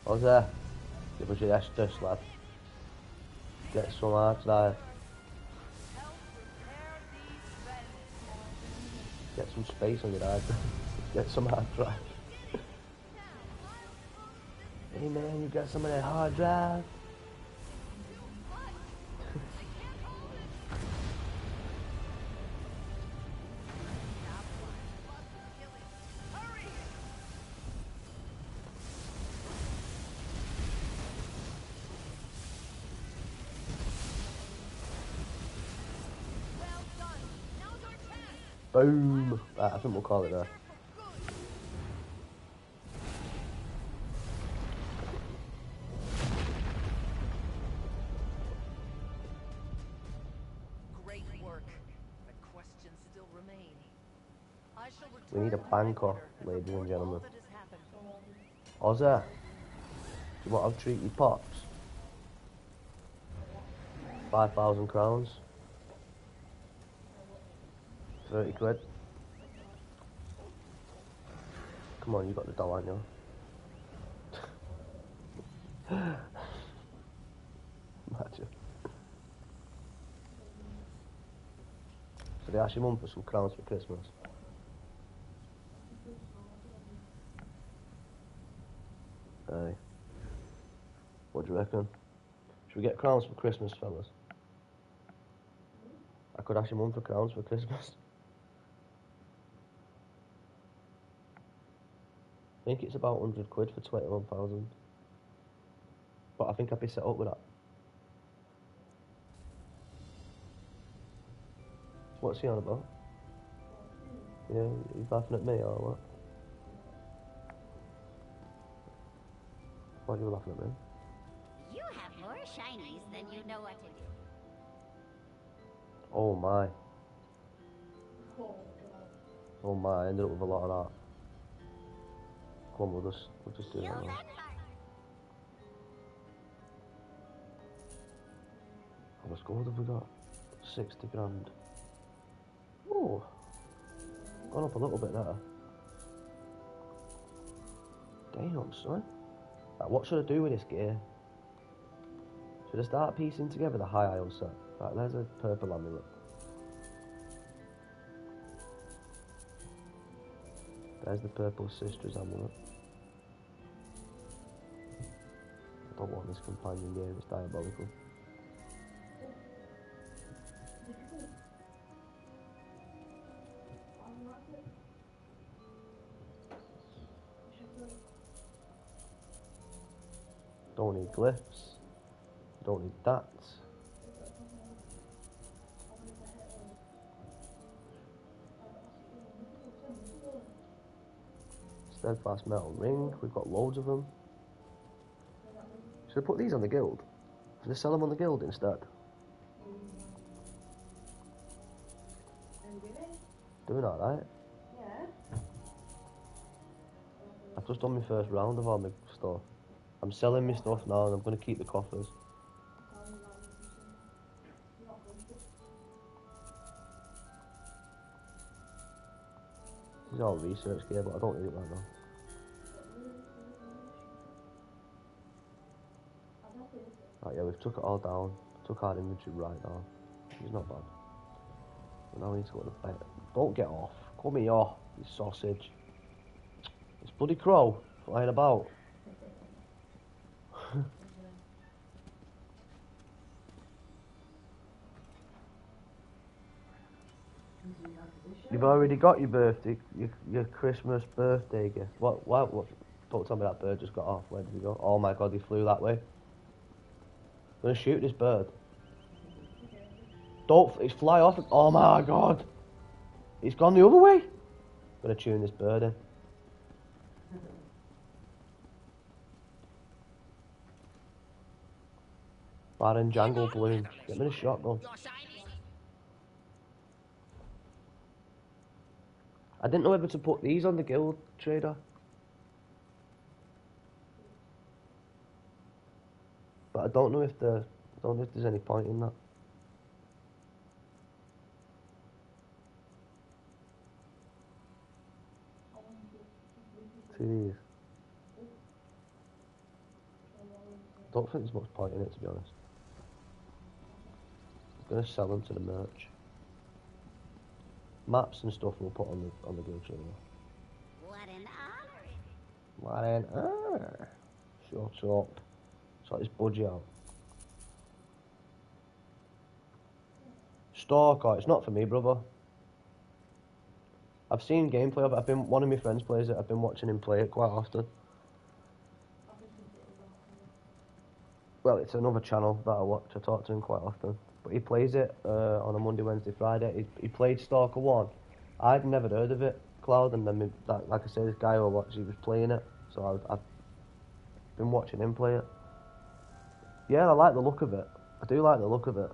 What's there? Give us your Estus, lad. Get some hard drive. Help repair these vents. Get some space on your hard drive. Get some hard drive. Hey man, you got some of that hard drive? Boom! Right, I think we'll call it there. Great work. The questions still remain. I shall We need a return to my banker, order and ladies and report gentlemen. all that has happened. Ozzy, do you want to treat your pops? 5,000 crowns. 30 quid. Come on, you got the dough, ain't you? Imagine. So they asked your mum for some crowns for Christmas. Aye. What do you reckon? Should we get crowns for Christmas, fellas? I could ask your mum for crowns for Christmas. I think it's about 100 quid for 21,000. But I think I'd be set up with that. What's he on about? Yeah, he's laughing at me or what? Why are you laughing at me? shinies, then you know what to do. Oh my. Oh, God. Oh my, I ended up with a lot of that. Come on, we'll just do Use that now. that part. How much gold have we got? 60 grand. Oh, gone up a little bit there. Damn, son. Right, what should I do with this gear? Should I start piecing together the high IO set? Right, there's a purple amulet. There's the purple sister's amulet. I don't want this companion gear, it's diabolical. Don't need glyphs. Don't need that. Steadfast metal ring. We've got loads of them. Should I put these on the guild? Should I sell them on the guild instead? Doing alright. Yeah. I've just done my first round of all my stuff. I'm selling my stuff now and I'm going to keep the coffers. These are all research gear, but I don't need it right now. Right, yeah, we've took it all down. Took our inventory right now. It's not bad. But now we need to go to the bed. Don't get off. Come here, you sausage. It's bloody crow flying about. You've already got your birthday, your Christmas birthday gift. What? Don't tell me that bird just got off. Where did he go? Oh my god, he flew that way. I'm gonna shoot this bird. It's fly off. Oh my god. He's gone the other way. I'm gonna tune this bird in. Baron Jangle Bloom. Get me the shotgun. I didn't know whether to put these on the guild trader. But I don't know if there's any point in that. See these? I don't think there's much point in it, to be honest. I'm gonna sell them to the merch. Maps and stuff we'll put on the guild trader. What an honor. What an honor. Shut up. Sort this budgie out. Stalker, it's not for me, brother. I've seen gameplay of it. One of my friends plays it. I've been watching him play it quite often. Well, it's another channel that I watch. I talk to him quite often. But he plays it on a Monday, Wednesday, Friday. He played Stalker 1. I'd never heard of it, Cloud, and then, like I said, this guy who I watched, he was playing it. So I've been watching him play it. Yeah, I like the look of it. I do like the look of it.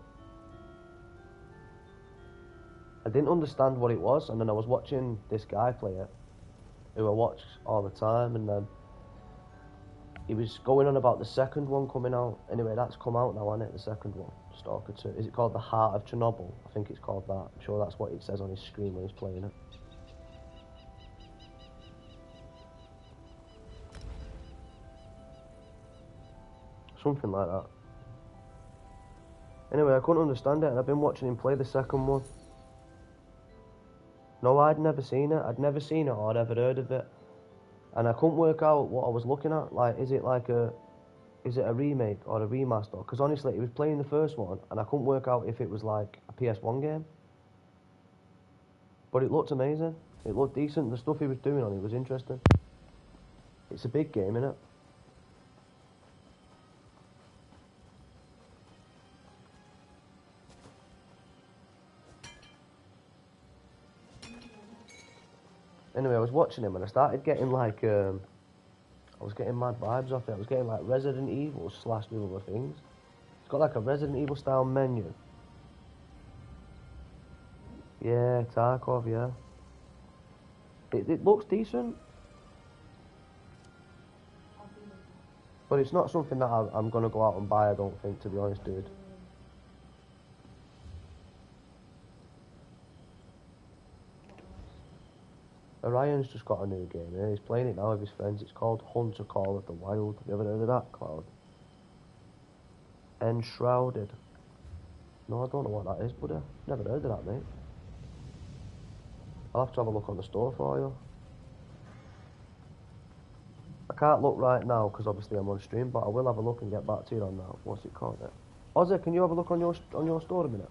I didn't understand what it was, and then I was watching this guy play it, who I watch all the time, and then he was going on about the second one coming out. Anyway, that's come out now, hasn't it? The second one, Stalker 2. Is it called The Heart of Chernobyl? I think it's called that. I'm sure that's what it says on his screen when he's playing it. Something like that. Anyway, I couldn't understand it, and I've been watching him play the second one. No, I'd never seen it. I'd never seen it or I'd ever heard of it. And I couldn't work out what I was looking at. Like, is it a remake or a remaster? Because honestly, he was playing the first one, and I couldn't work out if it was like a PS1 game. But it looked amazing. It looked decent. The stuff he was doing on it was interesting. It's a big game, innit? Anyway, I was watching him and I started getting like, I was getting mad vibes off it. I was getting like Resident Evil slashed with other things. got like a Resident Evil style menu. Yeah, Tarkov, yeah. It looks decent. But it's not something that I'm going to go out and buy, I don't think, to be honest, dude. Orion's just got a new game, yeah? He's playing it now with his friends. It's called Hunter Call of the Wild. Have you ever heard of that, Cloud? Enshrouded. No, I don't know what that is, buddy. Never heard of that, mate. I'll have to have a look on the store for you. I can't look right now because obviously I'm on stream, but I will have a look and get back to you on that. What's it called? Ozzy, can you have a look on your store a minute?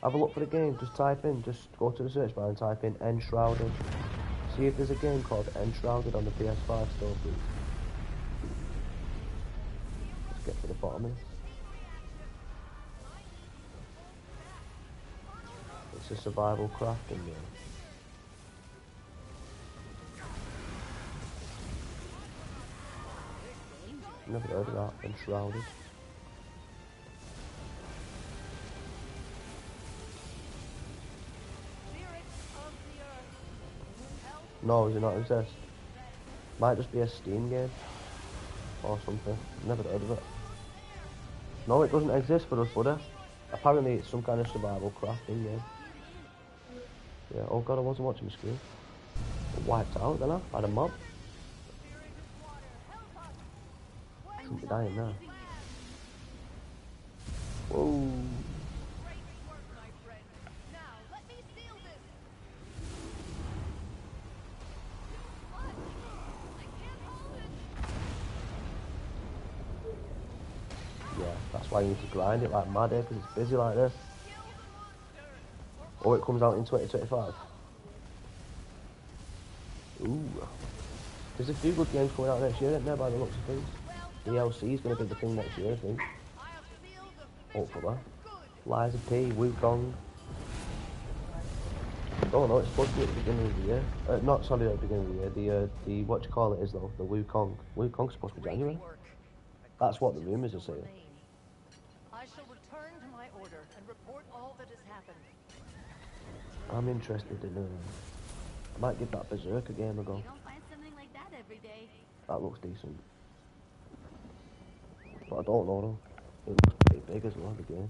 Have a look for the game. Just just go to the search bar and type in Enshrouded. See if there's a game called Enshrouded on the PS5 store, please. Let's get to the bottom of it. It's a survival crafting game. Never heard of that. Enshrouded. No, does it not exist? Might just be a Steam game or something. Never heard of it. No, it doesn't exist for us, buddy. Apparently it's some kind of survival crafting game. Yeah, oh god, I wasn't watching the screen. It wiped out, didn't I? Had a mob. Shouldn't be dying now. Whoa. Yeah, that's why you need to grind it like mad here, because it's busy like this. Oh, it comes out in 2025. Ooh. There's a few good games coming out next year, isn't there, by the looks of things? DLC is going to be the thing next year, I think. Hopefully. Liza P, Wukong. I don't know, it's supposed to be at the beginning of the year. Not, sorry, at the beginning of the year. The what do you call it is, though? The Wukong. Wukong's supposed to be January. That's what the rumours are saying. I shall return to my order and report all that has happened. I'm interested in I might give that Berserk a game a go. You don't find something like that every day. That looks decent. But I don't know though. It looks pretty big as well, the game.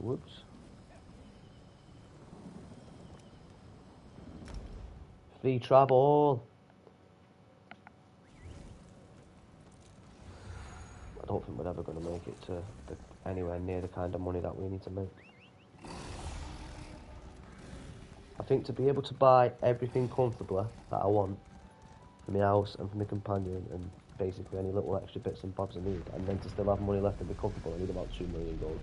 Whoops. Free travel. I don't think we're ever going to make it to anywhere near the kind of money that we need to make. I think to be able to buy everything comfortably that I want for my house and for my companion and basically any little extra bits and bobs I need, and then to still have money left and be comfortable, I need about 2 million gold.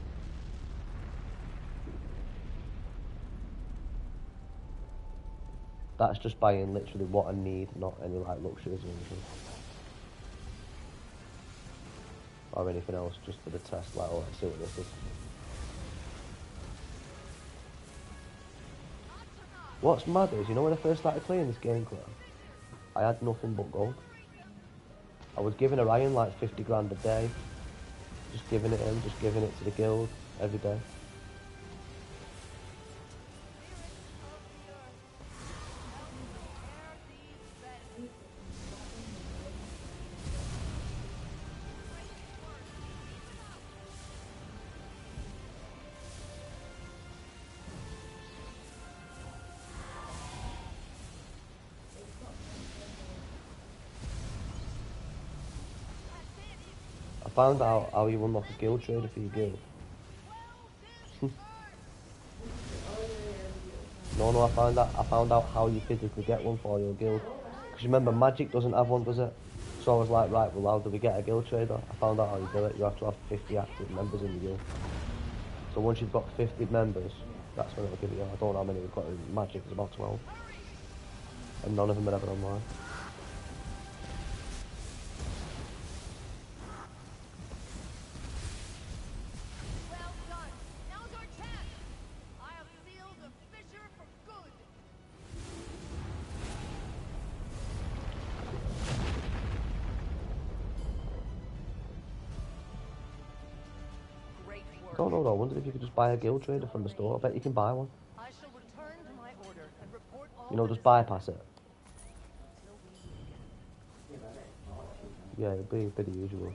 That's just buying literally what I need, not any like luxuries or anything. Or anything else, just for the test, like, oh, let's see what this is. What's mad is, you know when I first started playing this game, Claire, I had nothing but gold. I was giving Orion like 50 grand a day. Just giving it him, just giving it to the guild every day. I found out how you unlock a guild trader for your guild. No, I found out how you physically get one for your guild. Because remember, Magic doesn't have one, does it? So I was like, right, well, how do we get a guild trader? I found out how you do it. You have to have 50 active members in the guild. So once you've got 50 members, that's when it'll give you. I don't know how many we've got in Magic. It's about 12, and none of them are ever online. I don't know though, I wonder if you could just buy a guild trader from the store. I bet you can buy one. I shall return to my order and report all You know, that just has bypass it. until we meet again. Yeah, it'd be a bit of usual.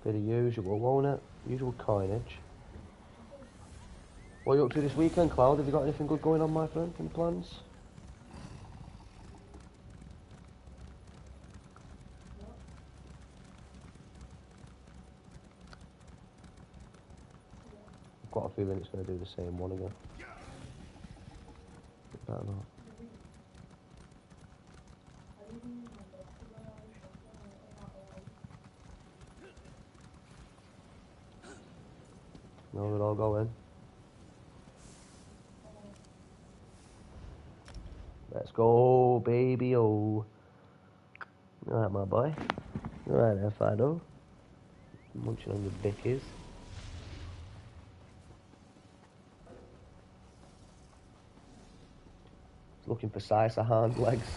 Bit of usual, won't it? Usual coinage. What are you up to this weekend, Cloud? Have you got anything good going on, my friend? Any plans? I've got a feeling it's going to do the same one again. Better not. No, we'll all go in. Let's go, baby, oh. Alright, my boy. Alright there, Fido. Munching on your bickies. Looking for size of hand legs.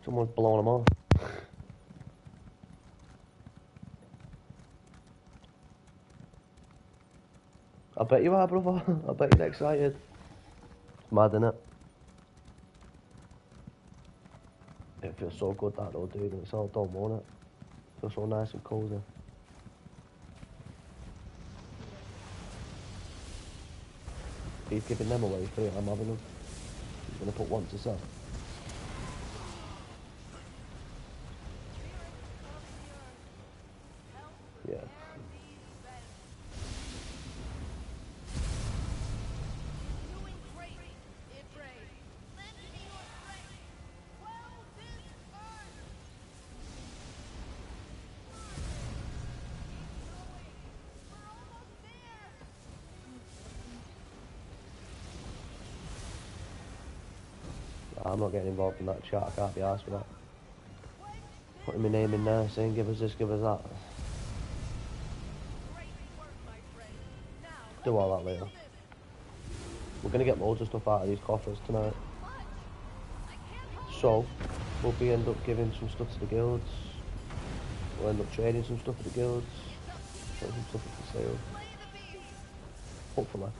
Someone's blowing them off. I bet you are, brother. I bet you're excited. It's mad, innit? It feels so good that though, dude. It's all done, won't it? Feels so nice and cozy. He's giving them away free, I'm having them. He's gonna put one to sell. Yeah. I'm not getting involved in that chat, I can't be arsed with that. Putting my name in there, saying give us this, give us that. Do all that later. We're going to get loads of stuff out of these coffers tonight. So, we'll end up giving some stuff to the guilds. We'll end up trading some stuff to the guilds. Put some stuff up for sale. Hopefully.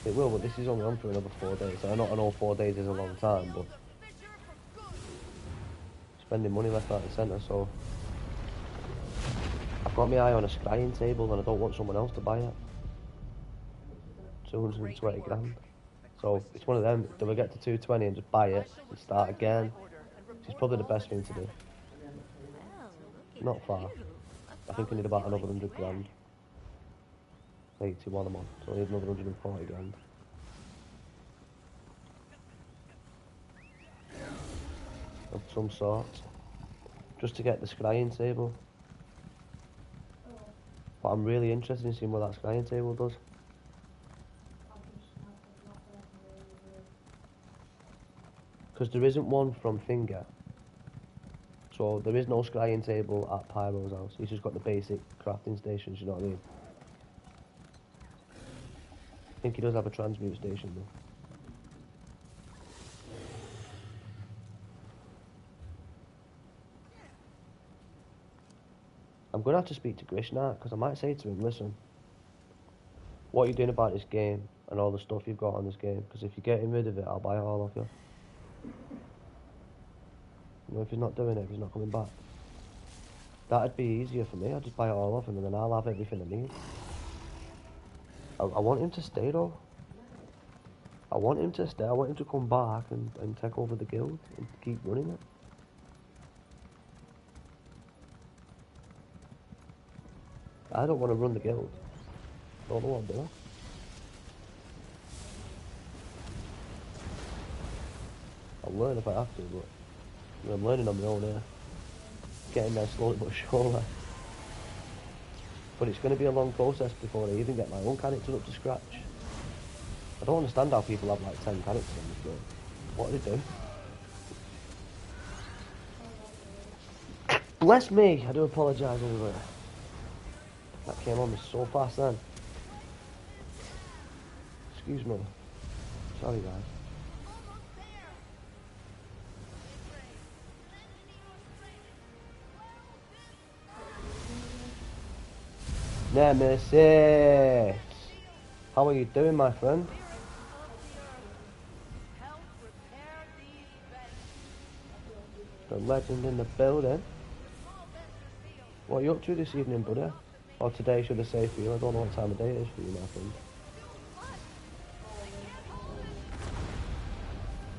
It will, but this is only on for another 4 days. I know 4 days is a long time, but spending money left, right and centre, so I've got my eye on a scrying table and I don't want someone else to buy it. 220 grand. So it's one of them, do we get to 220 and just buy it and start again? Which is probably the best thing to do. Not far. I think I need about another 100 grand. 81 a month, so I need another 140 grand. Of some sort. Just to get the scrying table. But I'm really interested in seeing what that scrying table does. Because there isn't one from Finger. So there is no scrying table at Pyro's house. He's just got the basic crafting stations, you know what I mean? I think he does have a transmute station though. I'm going to have to speak to Krishna, because I might say to him, listen, what are you doing about this game and all the stuff you've got on this game? Because if you're getting rid of it, I'll buy it all off you. You know, if he's not doing it, if he's not coming back. That'd be easier for me. I'd just buy it all off him and then I'll have everything I need. I want him to stay though. I want him to stay. I want him to come back and take over the guild and keep running it. I don't want to run the guild. I don't know what I'm doing. I'll learn if I have to, but I'm learning on my own here. Getting there slowly but surely. But it's going to be a long process before I even get my own characters up to scratch. I don't understand how people have like 10 characters in this game. What do they do? Bless me! I do apologise over there. That came on me so fast then. Excuse me. Sorry guys. Nemesis! How are you doing, my friend? Spirits of the earth, help repair these vents. The legend in the building. All vents are sealed. What are you up to this evening, buddy? Or today, should I say for you? I don't know what time of day it is for you, my friend.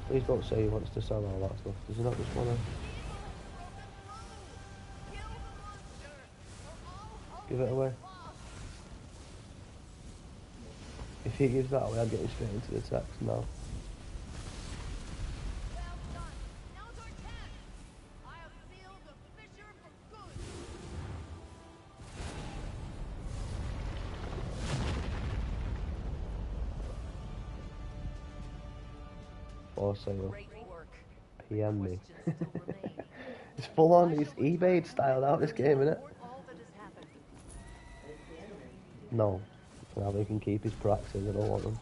Please don't say he wants to sell all that stuff. Does he not just want to give it away? If he gives that away, I'm getting straight into the text now. For sale. Great work. PM me. Questions still remain. It's full on, it's eBay styled out, this game, isn't it? Report all that has happened. No. Now he can keep his praxis, I don't want them.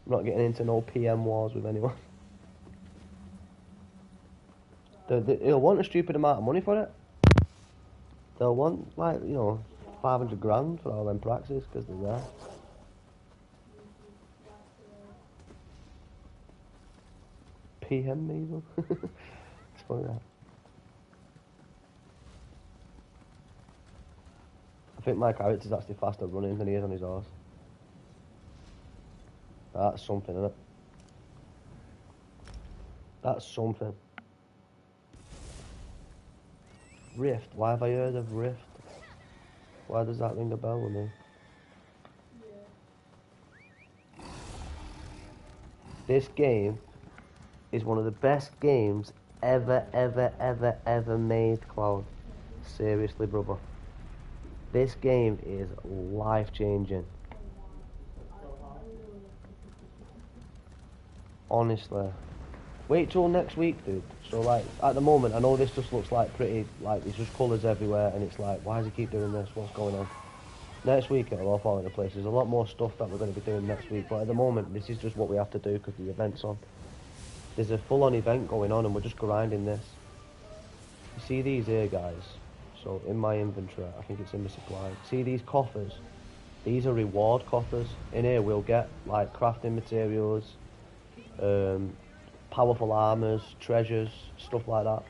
I'm not getting into no PM wars with anyone. He'll want a stupid amount of money for it. They'll want, like, you know, 500 grand for all them praxis, because they're there. PM me, though. It's funny that. I think my character's actually faster running than he is on his horse. That's something, isn't it? That's something. Rift. Why have I heard of Rift? Why does that ring a bell with me? This game is one of the best games ever made, Cloud. Seriously, brother. This game is life-changing. Honestly. Wait till next week, dude. So, like, at the moment, I know this just looks like pretty, like, it's just colours everywhere, and it's like, why does he keep doing this? What's going on? Next week, it'll all fall into place. There's a lot more stuff that we're going to be doing next week, but at the moment, this is just what we have to do because the event's on. There's a full-on event going on, and we're just grinding this. You see these here, guys? So, in my inventory, I think it's in the supply. See these coffers? These are reward coffers. In here, we'll get, like, crafting materials, powerful armors, treasures, stuff like that.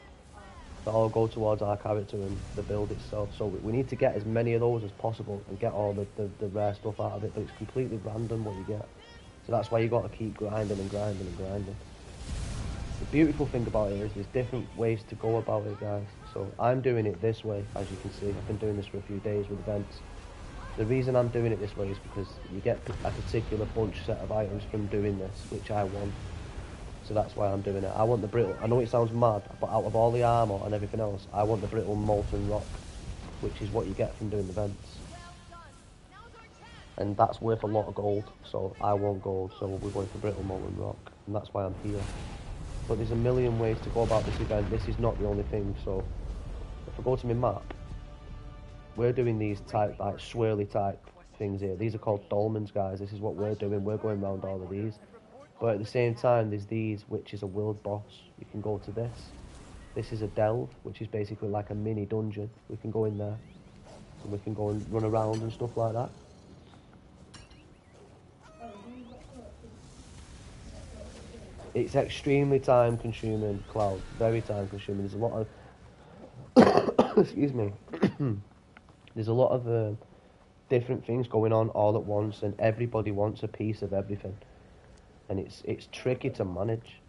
That all go towards our character and the build itself. So we need to get as many of those as possible and get all the rare stuff out of it, but it's completely random what you get. So that's why you got to keep grinding and grinding and grinding. The beautiful thing about it is there's different ways to go about it, guys. So I'm doing it this way, as you can see. I've been doing this for a few days with events. The reason I'm doing it this way is because you get a particular bunch set of items from doing this, which I want. So that's why I'm doing it. I want the brittle, I know it sounds mad, but out of all the armour and everything else, I want the brittle molten rock, which is what you get from doing the vents. And that's worth a lot of gold, so I want gold, so we're going for brittle molten rock, and that's why I'm here. But there's a million ways to go about this event. This is not the only thing. So if I go to my map, we're doing these type, like swirly type things here. These are called dolmens, guys. This is what we're doing. We're going around all of these. But at the same time, there's these, which is a world boss. You can go to this. This is a delve, which is basically like a mini dungeon. We can go in there, and we can go and run around and stuff like that. It's extremely time consuming, Cloud. Very time consuming. There's a lot of excuse me. There's a lot of different things going on all at once, and everybody wants a piece of everything. And it's tricky to manage.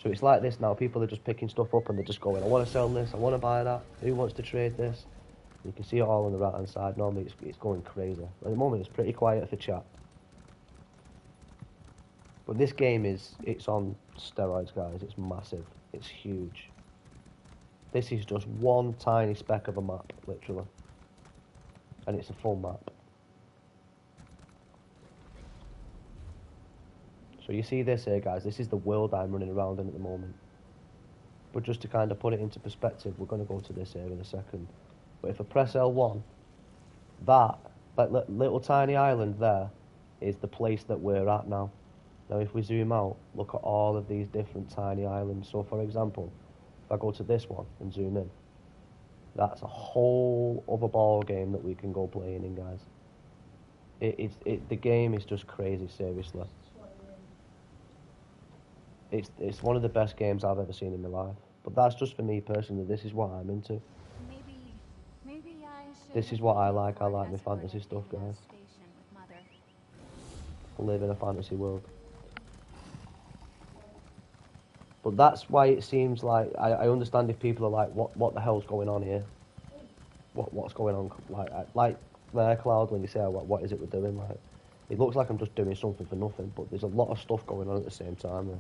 So it's like this now. People are just picking stuff up and they're just going, I want to sell this, I want to buy that. Who wants to trade this? You can see it all on the right hand side. Normally it's going crazy. At the moment it's pretty quiet for chat. But this game it's on steroids, guys. It's massive. It's huge. This is just one tiny speck of a map, literally. And it's a full map. So you see this here, guys. This is the world I'm running around in at the moment. But just to kind of put it into perspective, we're going to go to this here in a second. But if I press L1, that little tiny island there is the place that we're at now. Now if we zoom out, look at all of these different tiny islands. So for example, if I go to this one and zoom in, That's a whole other ball game that we can go playing in, guys. The game is just crazy, seriously. It's one of the best games I've ever seen in my life. But that's just for me personally. This is what I'm into. Maybe I should. This is what I like. I like my fantasy stuff, guys. Station with Mother. I live in a fantasy world. But that's why it seems like I understand if people are like, what the hell's going on here? What's going on? Like there, Cloud, when you say what is it we're doing? Like, it looks like I'm just doing something for nothing, but there's a lot of stuff going on at the same time.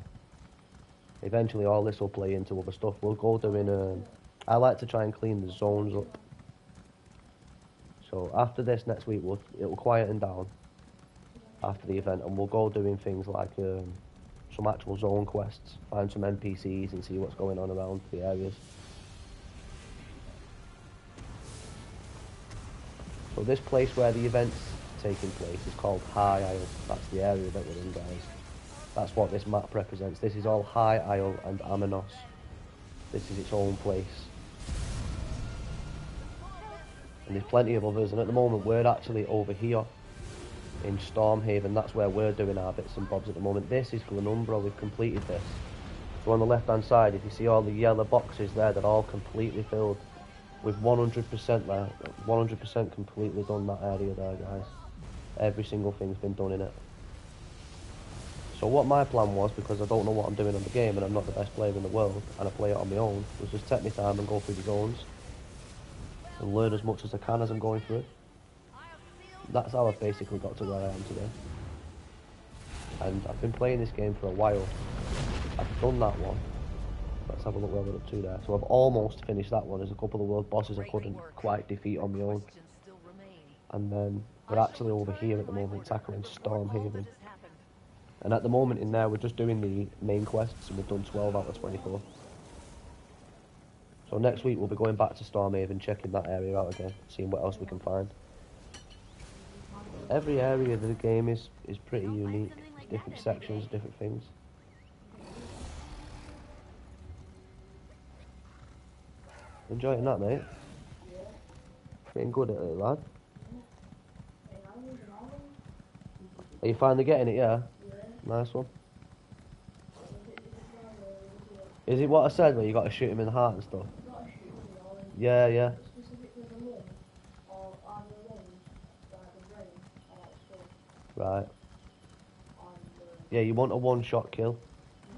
Eventually, all this will play into other stuff. We'll go doing. I like to try and clean the zones up. So after this next week, it'll quieten down after the event, and we'll go doing things like some actual zone quests, find some NPCs, and see what's going on around the areas. So this place where the event's taking place is called High Isle. That's the area that we're in, guys. That's what this map represents. This is all High Isle and Amenos. This is its own place. And there's plenty of others, and at the moment we're actually over here in Stormhaven. That's where we're doing our bits and bobs at the moment. This is Glenumbra. We've completed this. So on the left hand side, if you see all the yellow boxes there, they're all completely filled with 100% there. 100% completely done that area there, guys. Every single thing's been done in it. So what my plan was, because I don't know what I'm doing on the game and I'm not the best player in the world and I play it on my own, was just take my time and go through the zones and learn as much as I can as I'm going through. That's how I've basically got to where I am today. And I've been playing this game for a while. I've done that one. Let's have a look where we're up to there. So I've almost finished that one. There's a couple of world bosses I couldn't quite defeat on my own. And then we're actually over here at the moment tackling Stormhaven. And at the moment in there, we're just doing the main quests, and we've done 12 out of 24. So next week we'll be going back to Stormhaven, checking that area out again, seeing what else we can find. Every area of the game is pretty unique. Different sections, different things. Enjoying that, mate? Getting good at it, lad. Are you finally getting it, yeah? Nice one. Is it what I said where you got to shoot him in the heart and stuff? Yeah, yeah. Right. Yeah, you want a one-shot kill.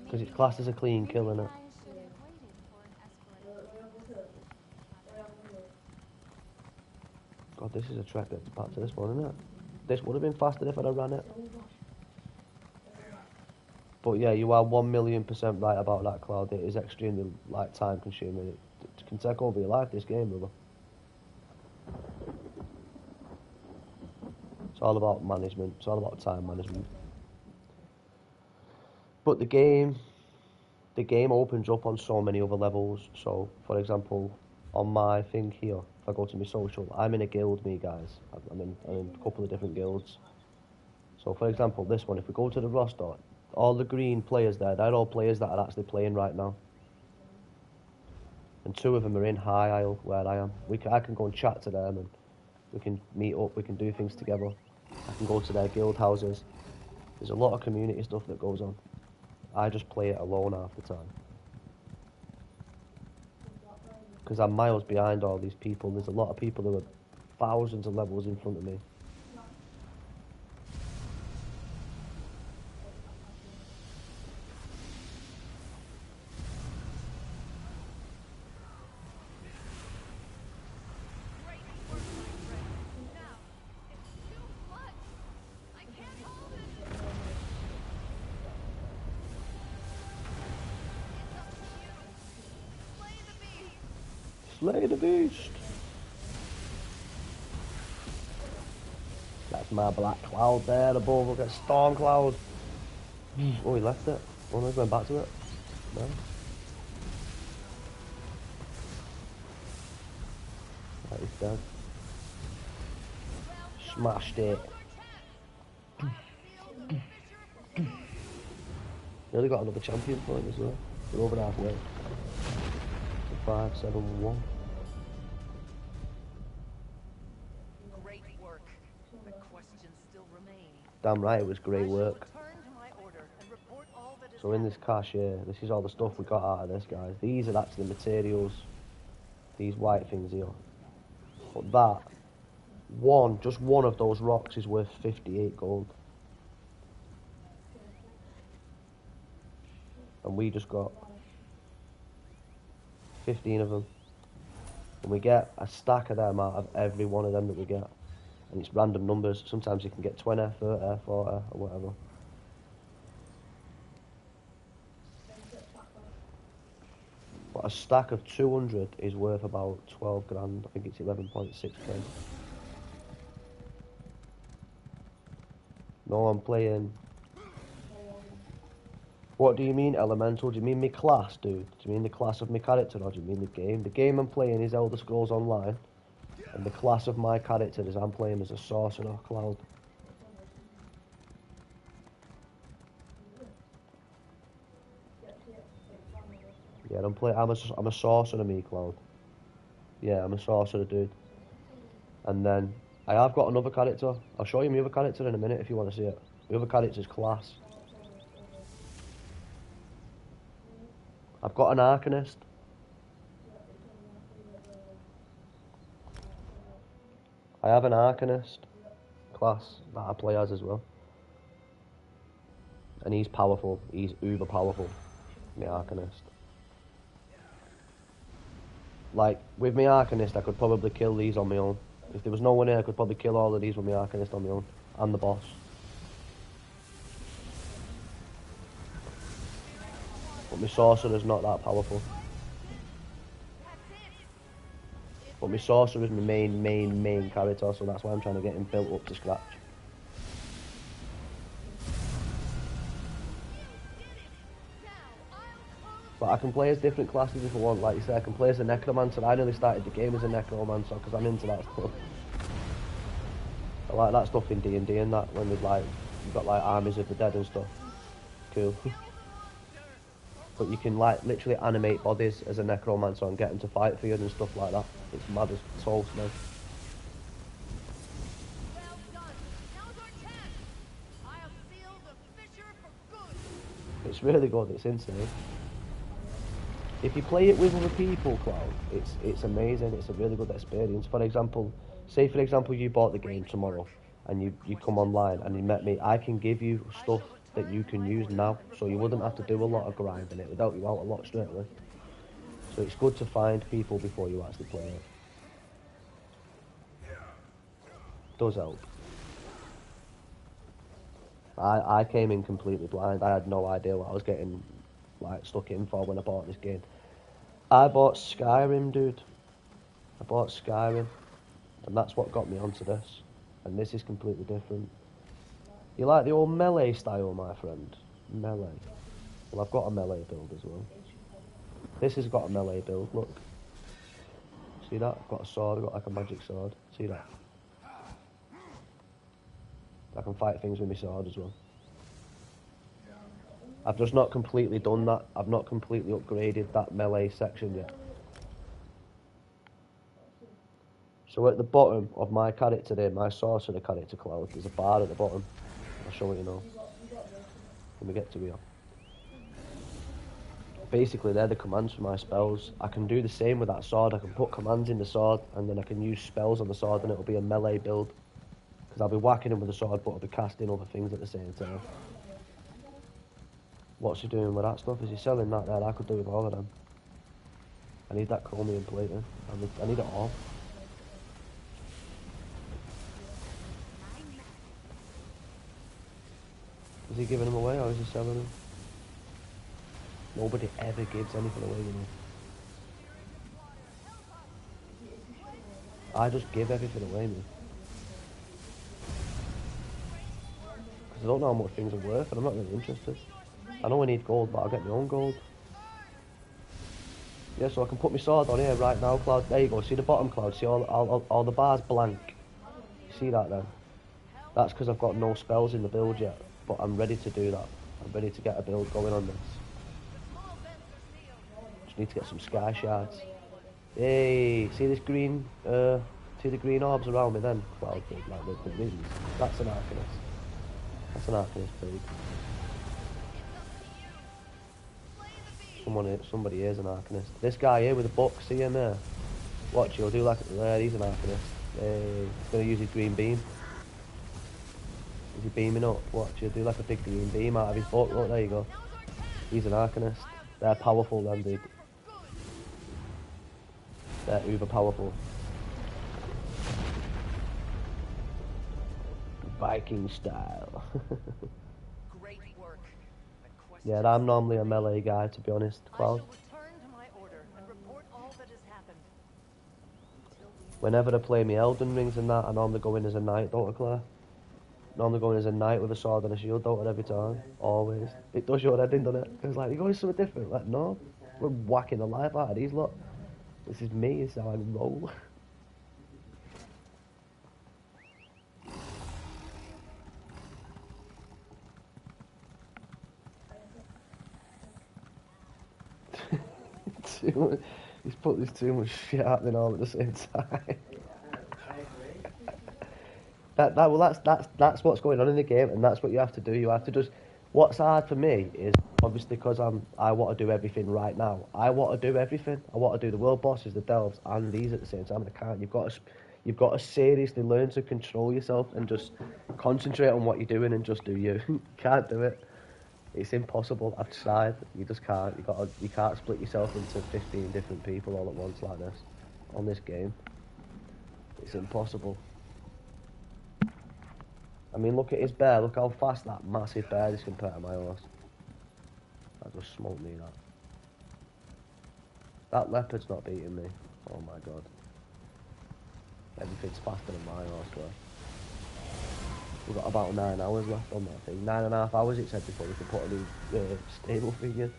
Because it's classed as a clean kill, innit? God, this is a trek that's back to this one, isn't it? This would have been faster if I'd have ran it. But yeah, you are 1,000,000% right about that, Cloud. It is extremely time consuming. It can take over your life, this game, brother. It's all about management. It's all about time management. But the game opens up on so many other levels. So, for example, on my thing here, if I go to my social, I'm in a guild, me guys. I'm in a couple of different guilds. So, for example, this one, if we go to the roster, all the green players there, they're all players that are actually playing right now. And 2 of them are in High Isle, where I am. I can go and chat to them, and we can meet up, we can do things together. I can go to their guild houses. There's a lot of community stuff that goes on. I just play it alone half the time. Because I'm miles behind all these people. There's a lot of people who are thousands of levels in front of me. Slay the beast! That's my black cloud there above. Look at storm cloud. Oh, he left it. Oh no, he's going back to it. No. Right, he's dead. Smashed it. Nearly got another champion point as well. We're over halfway. 5-7-1. Damn right, it was great work. Return to my order and report all that is So in this cache here, this is all the stuff we got out of this, guys. These are actually materials. These white things here. But that, just one of those rocks is worth 58 gold. And we just got 15 of them. And we get a stack of them out of every one of them that we get. And it's random numbers. Sometimes you can get 20, 30, 40, or whatever. But a stack of 200 is worth about 12 grand. I think it's 11.6k. No, I'm playing. What do you mean elemental? Do you mean my class, dude? Do you mean the class of my character, or do you mean the game? The game I'm playing is Elder Scrolls Online. And the class of my character is I'm playing as a sorcerer, Cloud. Yeah, I'm a sorcerer, me, Cloud. Yeah, I'm a sorcerer, dude. And then I have got another character. I'll show you my other character in a minute if you want to see it. My other character's class. I've got an Arcanist. I have an Arcanist class that I play as well. And he's powerful. He's uber powerful. My Arcanist. Like, with my Arcanist, I could probably kill these on my own. If there was no one here, I could probably kill all of these with my Arcanist on my own. I'm the boss. But my sorcerer's not that powerful. But my sorcerer is my main character, so that's why I'm trying to get him built up to scratch. But I can play as different classes if I want. Like you said, I can play as a necromancer. I nearly started the game as a necromancer because I'm into that stuff. I like that stuff in D&D and that, when you've got like armies of the dead and stuff. Cool. But you can like literally animate bodies as a necromancer and get them to fight for you and stuff like that. It's mad as souls, man. Well done. Now's our chance. I have sealed the fissure for good. It's really good. It's insane. If you play it with other people, Cloud, it's amazing. It's a really good experience. For example, say for example you bought the game tomorrow and you come online and you met me, I can give you stuff that you can use now, so you wouldn't have to do a lot of grinding. It would help you out a lot straight away. So it's good to find people before you actually play it. Does help. I came in completely blind. I had no idea what I was getting like stuck in for when I bought this game. I bought Skyrim, dude. I bought Skyrim, and that's what got me onto this. And this is completely different. You like the old melee style, my friend? Melee. Well, I've got a melee build as well. This has got a melee build, look. See that? I've got a sword, I've got like a magic sword. See that? I can fight things with my sword as well. I've just not completely done that. I've not completely upgraded that melee section yet. So at the bottom of my character there, my sorcerer character, Cloud, there's a bar at the bottom. I'll show it you now. When we get to here. Basically, they're the commands for my spells. I can do the same with that sword. I can put commands in the sword, and then I can use spells on the sword, and it'll be a melee build. Because I'll be whacking him with the sword, but I'll be casting other things at the same time. What's he doing with that stuff? Is he selling that there? I could do with all of them. I need that chromium plating. I need it all. Is he giving them away or is he selling them? Nobody ever gives anything away, you know. I just give everything away, man. Because I don't know how much things are worth and I'm not really interested. I know I need gold, but I'll get my own gold. Yeah, so I can put my sword on here right now, Cloud. There you go. See the bottom, Cloud? See all the bars blank? See that then? That's because I've got no spells in the build yet. But I'm ready to do that. I'm ready to get a build going on this. Just need to get some sky shards. Hey, see this green, see the green orbs around me then? Cloud, like the rings. That's an Arcanist. That's an Arcanist pig. Somebody is an Arcanist. This guy here with the book, see him there? Watch, he'll do like there. He's an Arcanist. He's gonna use his green beam. Is he beaming up? Watch, he'll do like a big green beam out of his book. Look, there you go. He's an Arcanist. They're powerful, them dude. They're uber powerful. Viking style. Great work. Yeah, I'm normally a melee guy, to be honest, I Cloud. shall return to my order and report all that has happened. Until we Whenever I play me Elden Rings and that, I normally go in as a knight, don't I, Claire? Normally go in as a knight with a sword and a shield, don't I, every time? Always. It does your head in, doesn't it? It's like, you're going something different. Like, no, we're whacking the life out of these lot. This is me, this is how I roll. He's put this too much shit happening all at the same time. That's what's going on in the game, and that's what you have to do. You have to just. What's hard for me is obviously because I want to do everything right now. I want to do everything. I want to do the world bosses, the delves, and these at the same time. And I can't. You've got to seriously learn to control yourself and just concentrate on what you're doing and just do you. You can't do it. It's impossible. I've tried. You just can't. You can't split yourself into 15 different people all at once like this on this game. It's impossible. I mean, look at his bear. Look how fast that massive bear is compared to my horse. That just smoked me, that. That leopard's not beating me. Oh my god. Everything's faster than my horse, bro. We've got about 9 hours left on that thing. 9.5 hours it said before we could put a new stable thing in.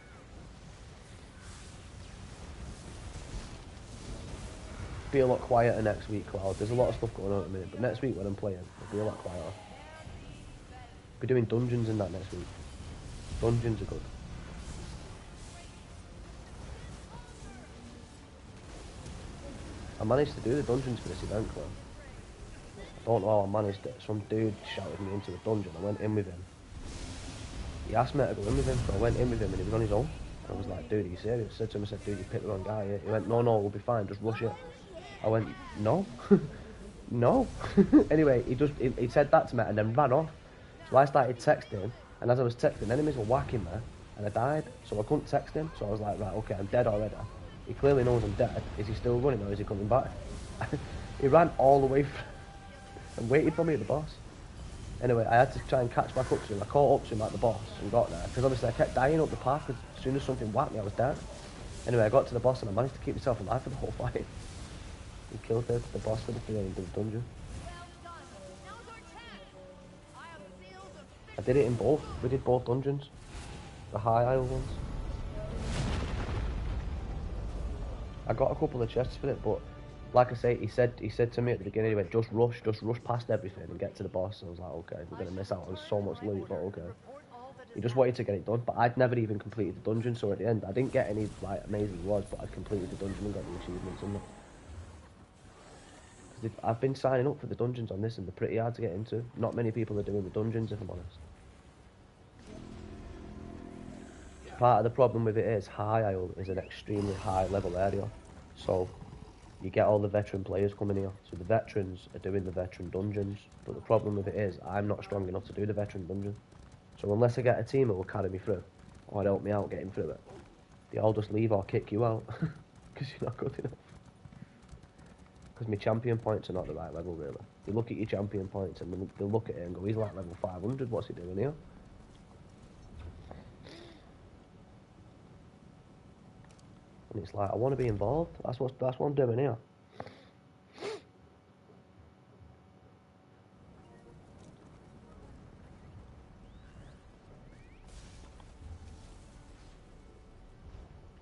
Be a lot quieter next week, Cloud. There's a lot of stuff going on at the minute, but next week when I'm playing, it'll be a lot quieter. Be doing dungeons and that next week. Dungeons are good. I managed to do the dungeons for this event, Cloud. I don't know how I managed it. Some dude shouted me into a dungeon. I went in with him. He asked me to go in with him, so I went in with him and he was on his own. I was like, dude, are you serious? I said to him, dude, you picked the wrong guy here. He went, no, we'll be fine, just rush it. I went, no. No. Anyway, he said that to me and then ran off. So I started texting, and as I was texting, enemies were whacking me, and I died. So I couldn't text him, so I was like, right, okay, I'm dead already. He clearly knows I'm dead. Is he still running or is he coming back? He ran all the way through and waited for me at the boss. Anyway, I had to try and catch back up to him. I caught up to him at the boss and got there, because obviously I kept dying up the path, because as soon as something whacked me, I was dead. Anyway, I got to the boss and I managed to keep myself alive for the whole fight. He killed the boss for the dungeon. I did it in both. We did both dungeons. The high isle ones. I got a couple of chests for it, but like I say, he said to me at the beginning, he went, just rush past everything and get to the boss. And I was like, okay, we're going to miss out on so much loot, but okay. He just wanted to get it done, but I'd never even completed the dungeon, so at the end, I didn't get any like amazing rewards, but I'd completed the dungeon and got the achievements and that. I've been signing up for the dungeons on this and they're pretty hard to get into. Not many people are doing the dungeons, if I'm honest. Part of the problem with it is High Isle is an extremely high level area. So you get all the veteran players coming here. So the veterans are doing the veteran dungeons. But the problem with it is I'm not strong enough to do the veteran dungeon. So unless I get a team that will carry me through or help me out getting through it, they all just leave or kick you out because you're not good enough. Because my champion points are not the right level, really. You look at your champion points and they'll look at it and go, he's like level 500, what's he doing here? And it's like, I want to be involved. That's what I'm doing here.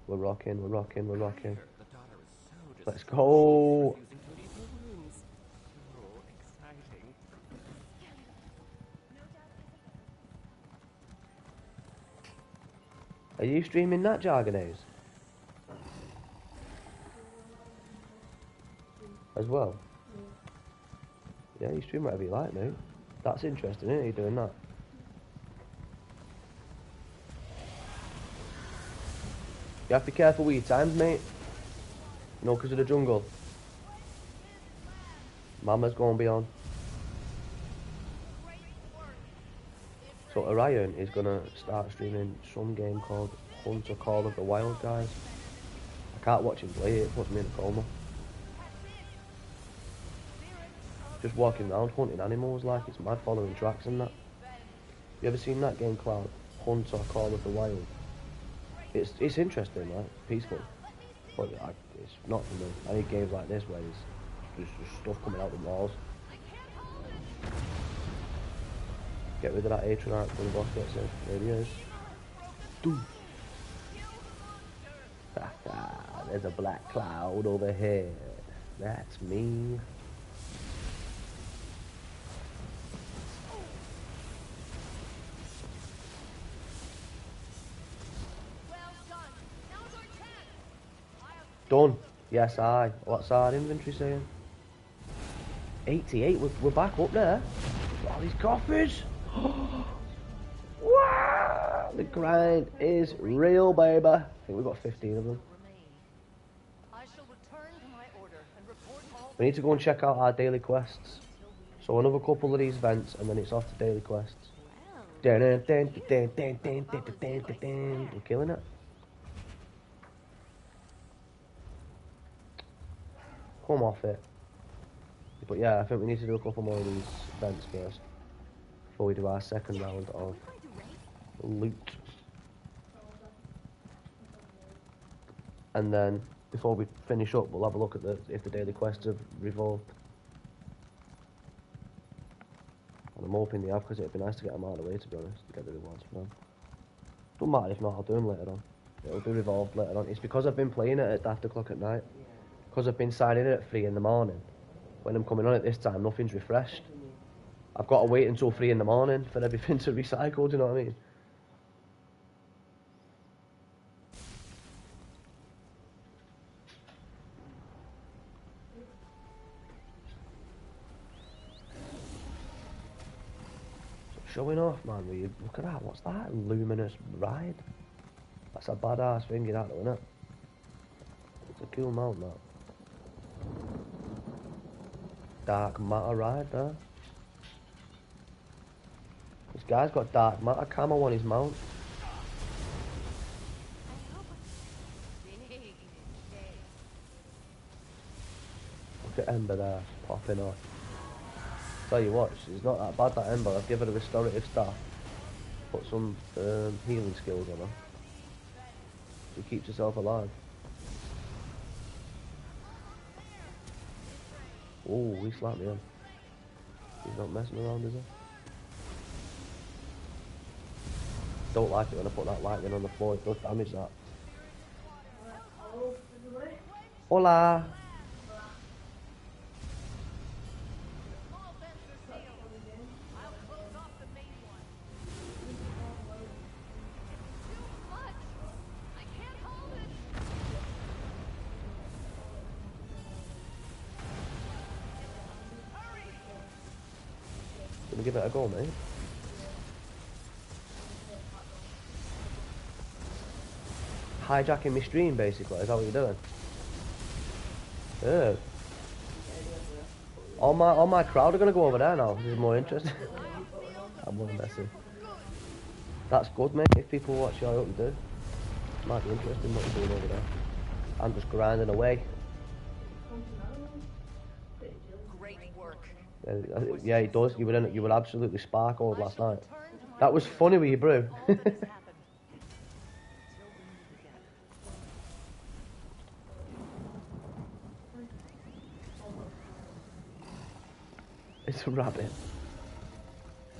We're rocking. Let's go. Are you streaming that, Jargonaise? As well? Yeah, you stream whatever you like, mate. That's interesting, isn't it, you doing that? You have to be careful with your times, mate. You know, because of the jungle. Mama's going to be on. So Orion is going to start streaming some game called Hunter Call of the Wild, guys. I can't watch him play it puts me in a coma. Just walking around hunting animals like it's mad, following tracks and that. You ever seen that game called Hunter Call of the Wild? It's interesting, right? Peaceful. But it's not for me. I need games like this where there's just stuff coming out the walls. Get rid of that Atronach when the boss gets in. There he is. Doom. There's a black cloud overhead. That's me. Done. Yes, aye. What's our inventory saying? 88. We're back up there. All these coffers. Wow! The grind is real, baby. I think we've got 15 of them. We need to go and check out our daily quests. So another couple of these events, and then it's off to daily quests. We're killing it. Come off it. But yeah, I think we need to do a couple more of these events first before we do our second round of loot. And then before we finish up, we'll have a look at if the daily quests have revolved. And I'm hoping they have, because it'd be nice to get them out of the way, to be honest, to get the rewards for them. Don't matter if not, I'll do them later on. It'll be revolved later on. It's because I've been playing it at after o'clock at night. Because I've been signing it at 3 in the morning. When I'm coming on at this time, nothing's refreshed. I've got to wait until 3 in the morning for everything to recycle, do you know what I mean? Showing off, man. Look at that. What's that? Luminous ride. That's a badass thing, that, isn't it? It's a cool mount, that. Dark matter ride there. This guy's got dark matter camo on his mount. Look at Ember there, popping off. Tell you what, she's not that bad, that Ember. I've given her a restorative staff. Put some healing skills on her. She keeps herself alive. Oh, he slapped me in. He's not messing around, is he? Don't like it when I put that lightning on the floor, it does damage that. Hola! Gonna give it a go, mate. Hijacking my stream, basically. Is that what you're doing? Yeah. All my crowd are gonna go over there now. This is more interesting. I'm one messing. That's good, mate. If people watch you, I hope you do. Might be interesting what you're doing over there. I'm just grinding away. Yeah, he does. You were absolutely sparkled last night. That was funny with you, bro. It's a rabbit.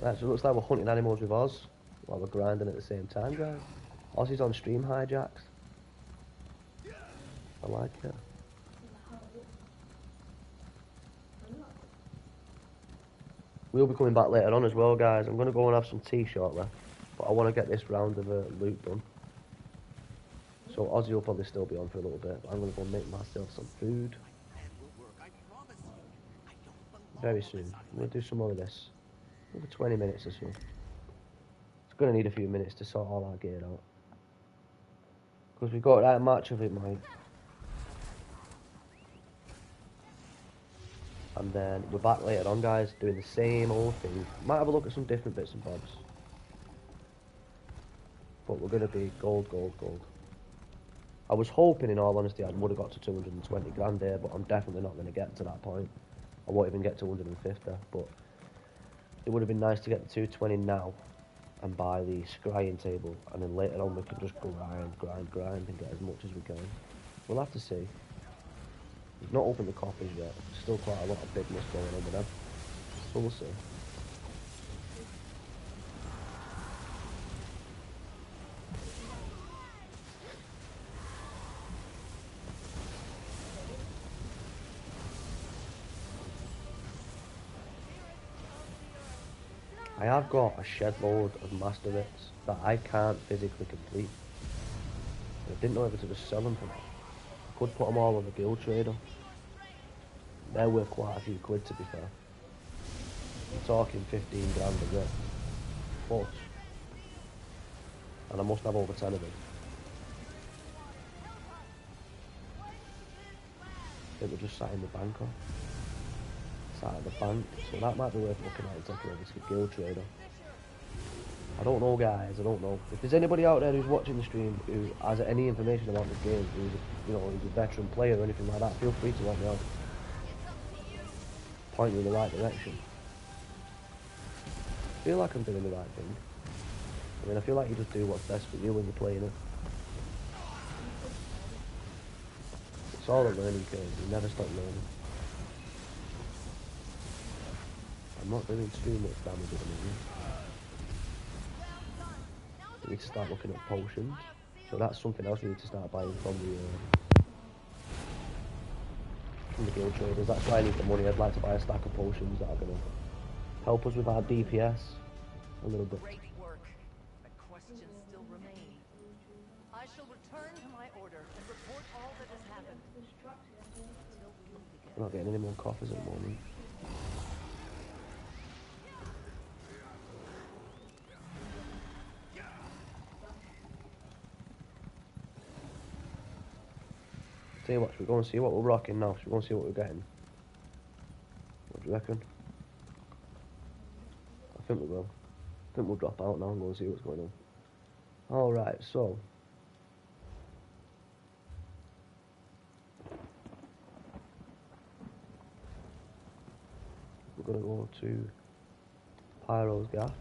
Right, so it looks like we're hunting animals with Oz while we're grinding at the same time, guys. Oz is on stream hijacks. I like it. We'll be coming back later on as well, guys. I'm going to go and have some tea shortly, but I want to get this round of loot done. So Ozzy will probably still be on for a little bit, but I'm going to go make myself some food. Very soon. I'm going to do some more of this. Over 20 minutes or so. It's going to need a few minutes to sort all our gear out. Because we got that much of it, mate. And then we're back later on, guys, doing the same old thing. Might have a look at some different bits and bobs. But we're going to be gold, gold, gold. I was hoping, in all honesty, I would have got to 220 grand there, but I'm definitely not going to get to that point. I won't even get to 150, but it would have been nice to get to 220 now and buy the scrying table, and then later on we can just grind and get as much as we can. We'll have to see. We've not opened the coffers yet. There's still quite a lot of bigness going on with them. So we'll see. I have got a shed load of master bits that I can't physically complete. I didn't know if to just sell them for that. I could put them all on the guild trader. They're worth quite a few quid, to be fair. We're talking 15 grand a bit. Plus. And I must have over 10 of them. I think we're just sat in the bank on. Sat at the bank. So that might be worth looking at and taking over to the guild trader. I don't know, guys, I don't know. If there's anybody out there who's watching the stream who has any information about this game, who's a veteran player or anything like that, feel free to let me know. Point you in the right direction. I feel like I'm doing the right thing. I mean, I feel like you just do what's best for you when you're playing it. It's all a learning curve, you never stop learning. I'm not doing too much damage at the moment. We need to start looking at potions. So that's something else we need to start buying from the guild traders. That's why I need the money. I'd like to buy a stack of potions that are going to help us with our DPS a little bit. Great work. But questions still remain. I shall return to my order and report all that has happened. Until we meet again. We're not getting any more coffers at the moment. Tell you what, should we go and see what we're rocking now? Should we go and see what we're getting? What do you reckon? I think we will. I think we'll drop out now and go and see what's going on. Alright, so. We're going to go to Pyro's Gaff.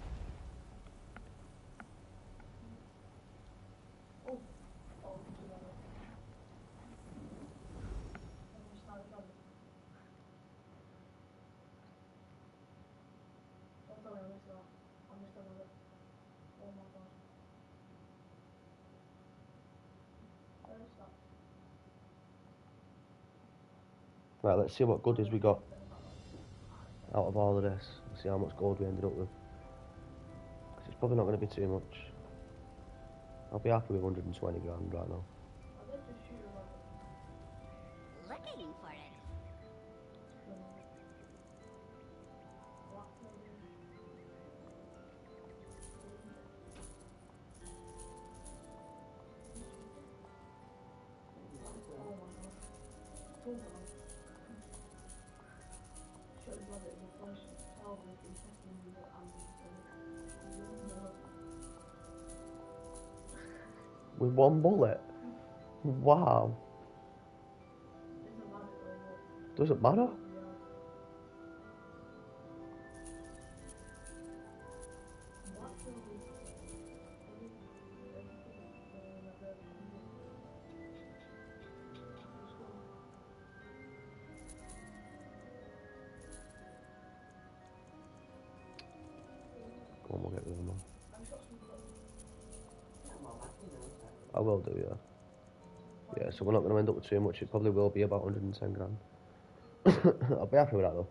Right, let's see what goodies we got out of all of this. Let's see how much gold we ended up with. 'Cause it's probably not going to be too much. I'll be happy with 120 grand right now. Looking for it. With one bullet? Wow. Doesn't matter. Come on, we'll get rid of them. I will do, yeah. Yeah, so we're not going to end up with too much. It probably will be about 110 grand. I'll be happy with that though.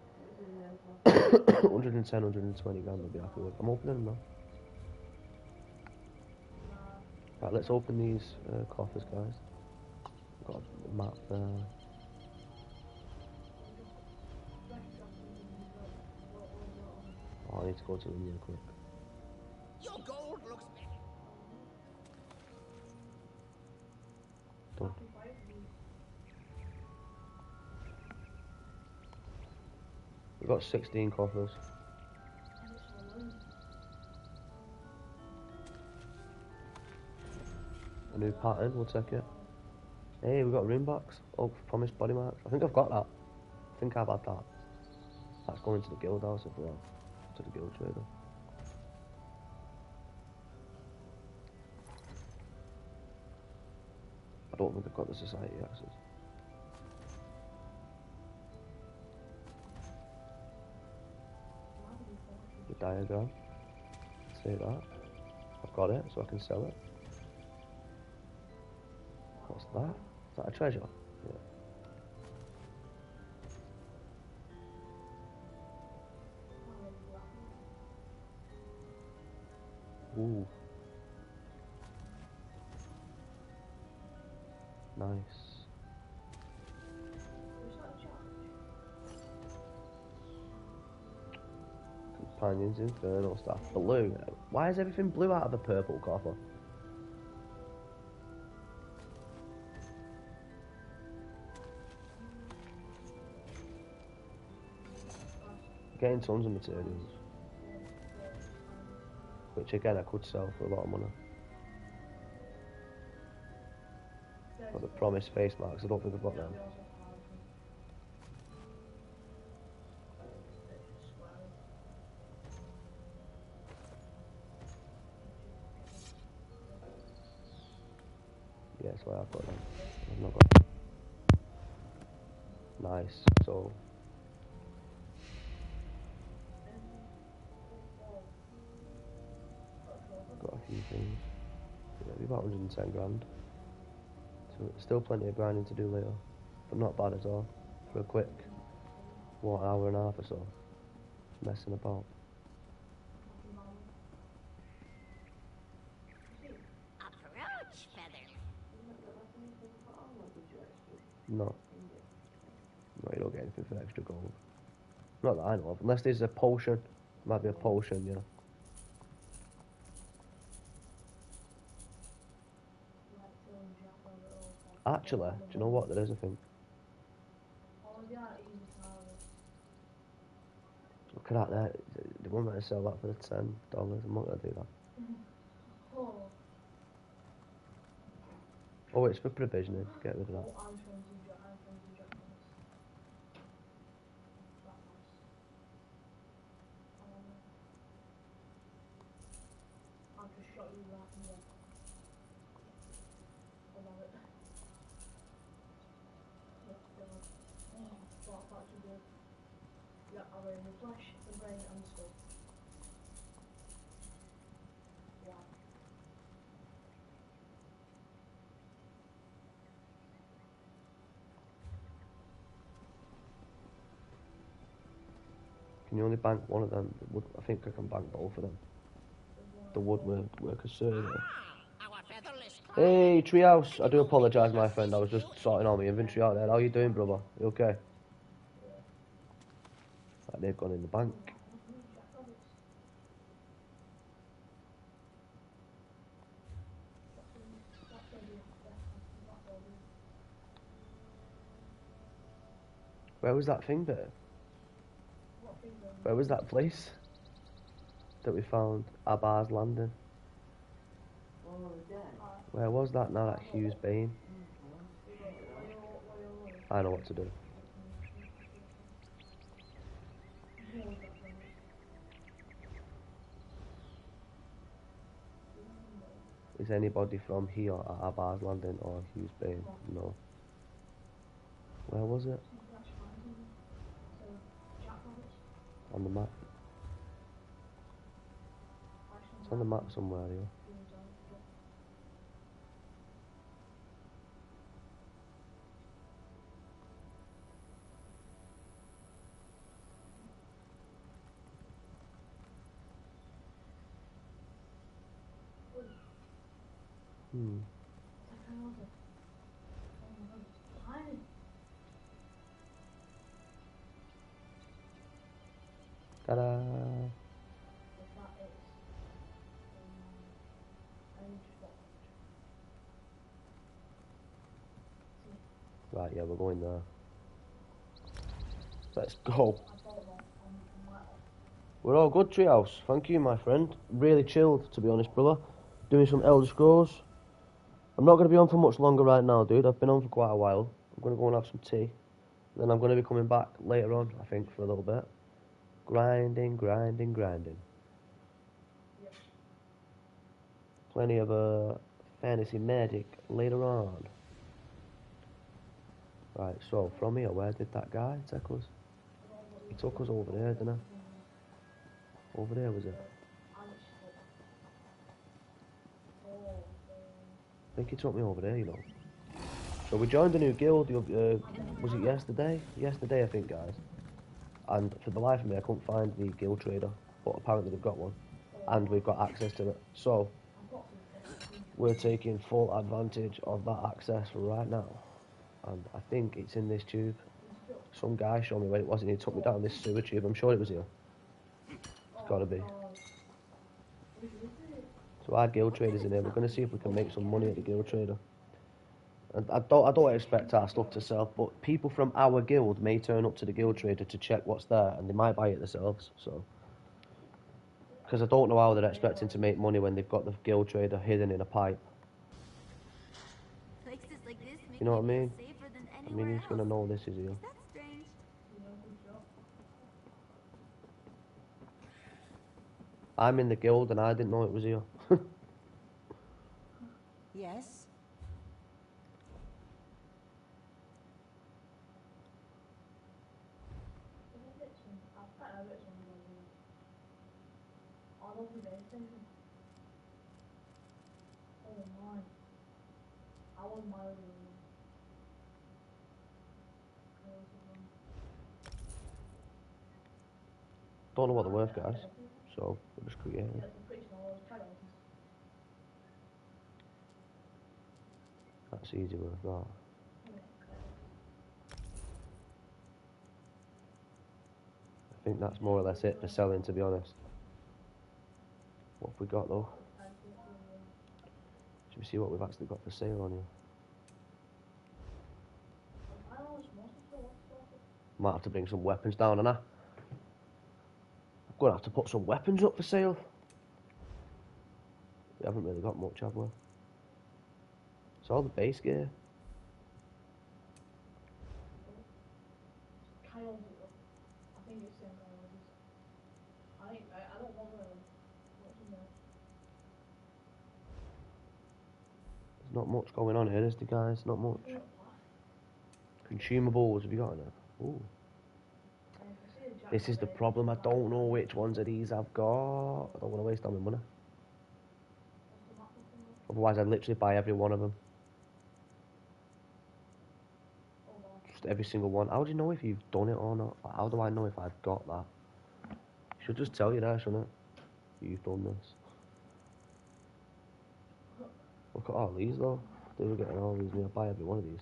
110, 120 grand I'll be happy with. I'm opening them now. Right, let's open these coffers, guys. Got a map there. Oh, I need to go to them real quick. Your gold looks better. We've got 16 coffers. And it's all in. A new pattern, we'll take it. Hey, we got ring box. Oh, promised body marks. I think I've got that. I think I've had that. That's going to the guild house as well. To the guild trader. I don't think I've got the society access. The diagram. Say that. I've got it, so I can sell it. What's that? Is that a treasure? Yeah. Ooh. Nice. Companions, infernal stuff. Blue. Why is everything blue out of the purple copper? Getting tons of materials. Which again I could sell for a lot of money. Got the promised face marks, I don't think I've got them. Yeah, that's why I've got them. I've not got them. Nice, so got a few things. Yeah, it'll be about 110 grand. So still plenty of grinding to do later. But not bad at all. For a quick, what, hour and a half or so. Messing about. Approach, Feather. No. No, you don't get anything for extra gold. Not that I know of. Unless there's a potion. Might be a potion, yeah. Actually, do you know what? There is a thing. Look at that there. They want me to sell that for $10. I'm not going to do that. Oh, it's for provisioning. Get rid of that. I'll just shot you that and then I love it. That's good. Yeah, I'll wear the flesh, the brain and the skull. Yeah. Can you only bank one of them? I think I can bank both of them. The woodworker survey. Our featherless Hey, Treehouse. I do apologise, my friend. I was just sorting all my inventory out there. How you doing, brother? You okay? Right, they've gone in the bank. Where was that thing there? Where was that place that we found? Abar's Landing. Where was that now? That Hughes Bane. I know what to do. Is anybody from here at Abar's Landing or Hughes Bane? No. Where was it? On the map. It's on the map somewhere here. Ta-da! Right, yeah, we're going there. Let's go. We're all good, Treehouse. Thank you, my friend. Really chilled, to be honest, brother. Doing some Elder Scrolls. I'm not going to be on for much longer right now, dude. I've been on for quite a while. I'm going to go and have some tea. Then I'm going to be coming back later on, I think, for a little bit. Grinding, grinding, grinding. Plenty of fantasy magic later on. Right, so from here, where did that guy take us? He took us over there, didn't he? Over there, was it? I think he took me over there, you know. So we joined a new guild, was it yesterday? Yesterday, I think, guys. And for the life of me, I couldn't find the guild trader, but apparently we've got one. And we've got access to it. So, we're taking full advantage of that access right now. And I think it's in this tube. Some guy showed me where it was and he took me down this sewer tube. I'm sure it was here. It's gotta be. So our guild trader's in here. We're gonna see if we can make some money at the guild trader. And I don't expect our stuff to sell, but people from our guild may turn up to the guild trader to check what's there, and they might buy it themselves. So, because I don't know how they're expecting to make money when they've got the guild trader hidden in a pipe. Places like this make You know what I me mean? feel safer than I anywhere mean, he's gonna else. know this is here. Is that strange? I'm in the guild and I didn't know it was here. Yes? Don't know what they're worth, guys. So, we'll just create it. That's easy work, that. I think that's more or less it for selling, to be honest. What have we got, though? Should we see what we've actually got for sale on here? Might have to bring some weapons down, and I'm gonna have to put some weapons up for sale. We haven't really got much, have we? It's all the base gear. There's not much going on here, is there, guys? Not much. Consumables, have you got in it? Ooh. This is the problem. I don't know which ones of these I've got. I don't want to waste all my money. Otherwise, I'd literally buy every one of them. Just every single one. How do you know if you've done it or not? How do I know if I've got that? Should just tell you there, shouldn't it? You've done this. Look at all these though. They were getting all these. I'll buy every one of these.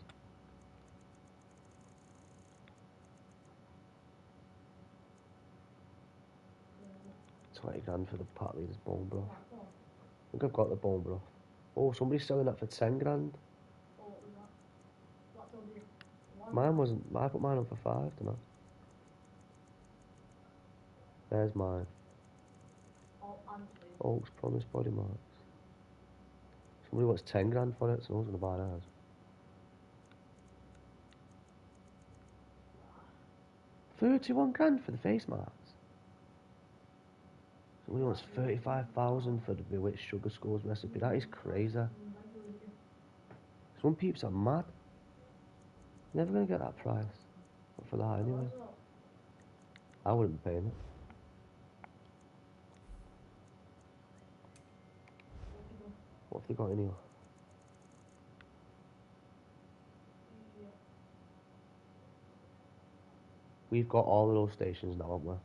£20 for the pot leader's bone broth. I think I've got the bone broth. Oh, somebody's selling that for 10 grand. Mine wasn't. I put mine on for 5, didn't I? There's mine. Oak's Promise body marks. Somebody wants 10 grand for it, so I was gonna buy theirs. £31 for the face masks. Somebody wants 35,000 for the bewitched sugar skulls recipe. That is crazy. Some peeps are mad. Never gonna get that price. Not for that anyway. I wouldn't be paying it. What have they got in here? We've got all of those stations now, haven't we?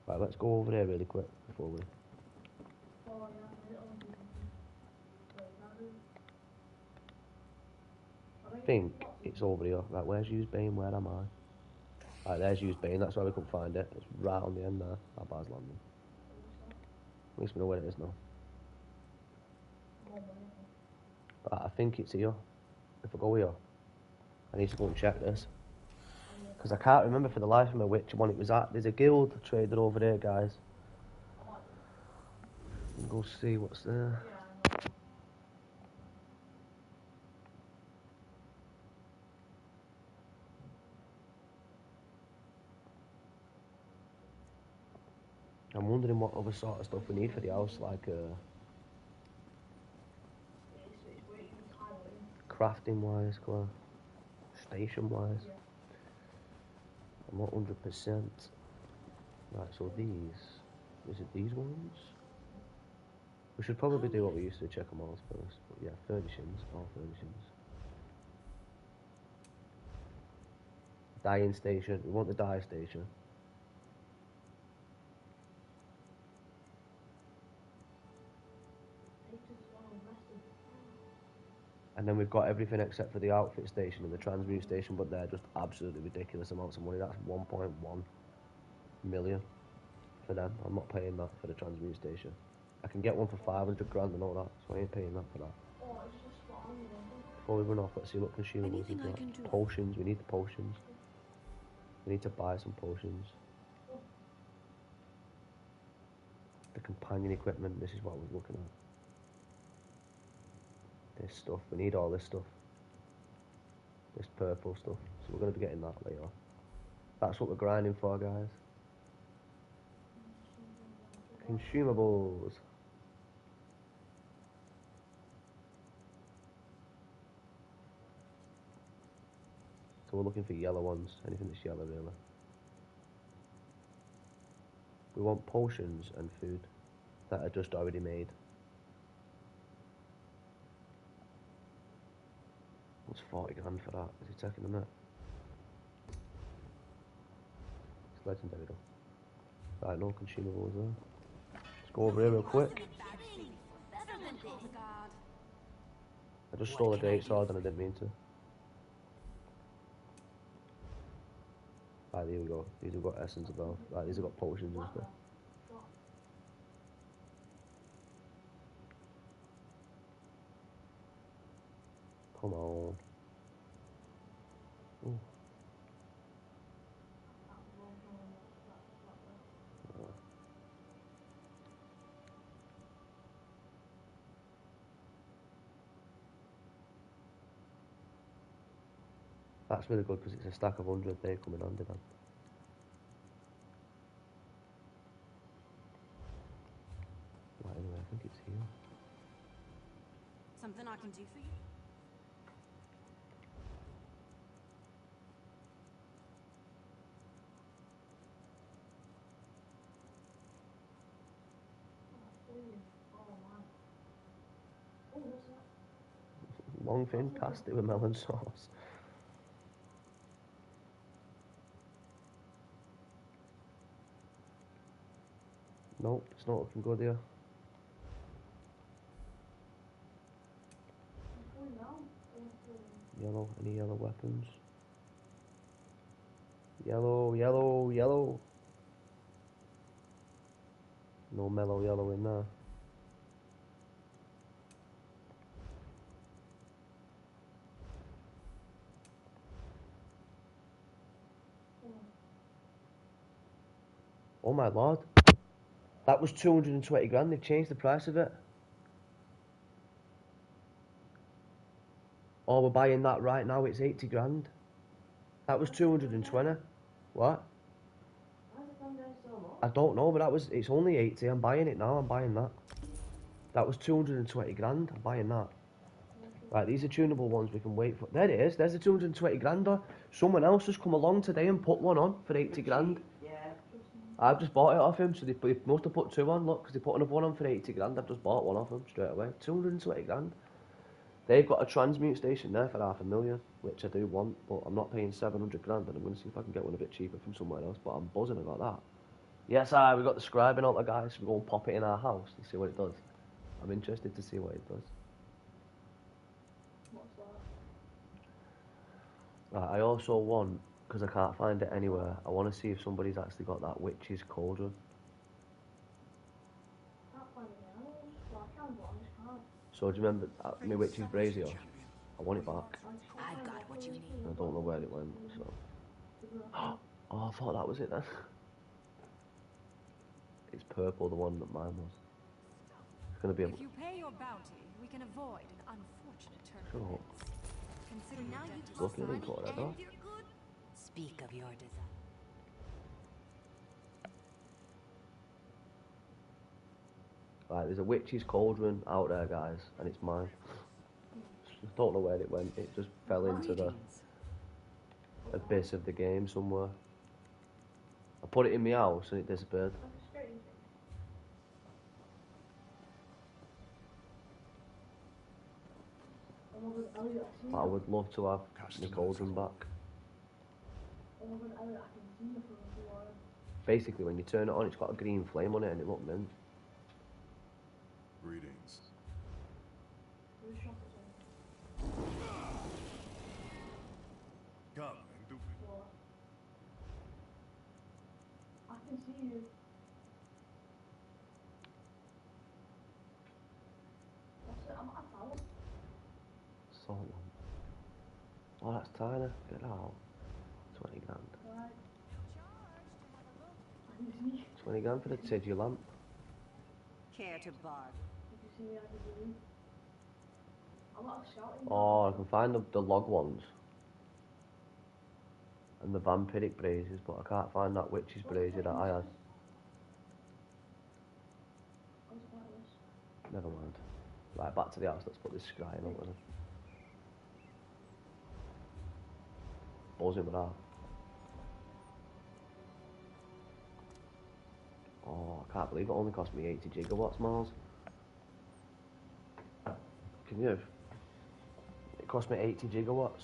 Right, let's go over there really quick before we... I think it's over here. Right, where's used Bane? Where am I? Right, there's used Bane. That's why we couldn't find it. It's right on the end there. Our bar's landing. At least we know where it is now. Right, I think it's here. If I go here, I need to go and check this. Because I can't remember for the life of me which one it was at. There's a guild trader over there, guys. Go see what's there. Yeah, I know. I'm wondering what other sort of stuff we need for the house, like It's where you can tile in. crafting wise, station wise. Yeah. I'm not 100%. Right, so is it these ones? We should probably do what we used to, check them all first. But yeah, furnishings, all furnishings. Dyeing station, we want the dye station. And then we've got everything except for the outfit station and the transmute station, but they're just absolutely ridiculous amounts of money. That's 1.1 million for them. I'm not paying that for the transmute station. I can get one for 500 grand and all that, so I ain't paying that for that. Oh, it's just spot on, you know. Before we run off, let's see what consumables we've got. Potions, we need the potions. We need to buy some potions. The companion equipment, this is what I was looking at. This stuff, we need all this stuff. This purple stuff, so we're going to be getting that later. That's what we're grinding for, guys. Consumables. So we're looking for yellow ones, anything that's yellow really. We want potions and food that are just already made. What's 40 grand for that? Is he taking a minute? It's legendary though. Right, no consumables there. Let's go over here real quick. I just stole a great sword and I didn't mean to. Right, here we go. These have got essence above. Right, these have got potions and stuff. Come on. Ooh. That's really good because it's a stack of 100. They come in handy then. Right, anyway, I think it's here. Something I can do for you? Long thin pasty with melon sauce. Nope, it's not looking good here. Yellow, any yellow weapons? Yellow, yellow, yellow. No mellow yellow in there. Oh my lord. That was 220 grand, they've changed the price of it. Oh, we're buying that right now, it's 80 grand. That was 220. What? I don't know, but it's only 80, I'm buying it now, I'm buying that. That was 220 grand, I'm buying that. Right, these are tunable ones we can wait for. There it is, there's a 220 grander. Someone else has come along today and put one on for 80 grand. Yeah. I've just bought it off him, so they must have put two on, look, because they put another one on for 80 grand. I've just bought one off him straight away. 220 grand. They've got a transmute station there for 500,000, which I do want, but I'm not paying 700 grand, and I'm going to see if I can get one a bit cheaper from somewhere else, but I'm buzzing about that. Yes, we got the scribing out there, guys. We're going to pop it in our house and see what it does. I'm interested to see what it does. What's that? Right, I also want, because I can't find it anywhere, I want to see if somebody's actually got that witch's cauldron. Can't find it now. Well, I can, but I just can't. So do you remember my witch's brazier? I want it back. I've got what you need. I don't know where it went, so... Oh, I thought that was it then. It's purple, the one that mine was. It's gonna be a... If you pay your bounty, we can avoid an unfortunate turn of Sure. events. Consider your Now debt you to plus Looking money for it, and though. you're good. Speak of your desire. Right, there's a witch's cauldron out there, guys, and it's mine. I don't know where it went. It just fell into the Greetings. abyss of the game somewhere. I put it in my house and it disappeared. That's a strange thing. Oh my god, Elliot, I see But I you. would love to have my cauldron back. Oh my god, Elliot, I can see you from tomorrow. Basically, when you turn it on, it's got a green flame on it and it looked mint. Greetings. Who's shot at him? Come and do What? I can see you. What's it? I'm at a house. Salt lamp. Oh, that's tiny. Get out. 20 grand. Right. I can see you. 20 grand for the Tidgy lamp. Care to bargain? You can see me, I can see you. I'm at a scouting. Oh, I can find the log ones. And the vampiric braziers, but I can't find that witch's brazier that I had. What's about this? Never mind. Right, back to the house. Let's put this scrying on with it. Buzzing with that. Oh, I can't believe it only cost me 80 gigawatts, Miles. Can you? It cost me 80 gigawatts.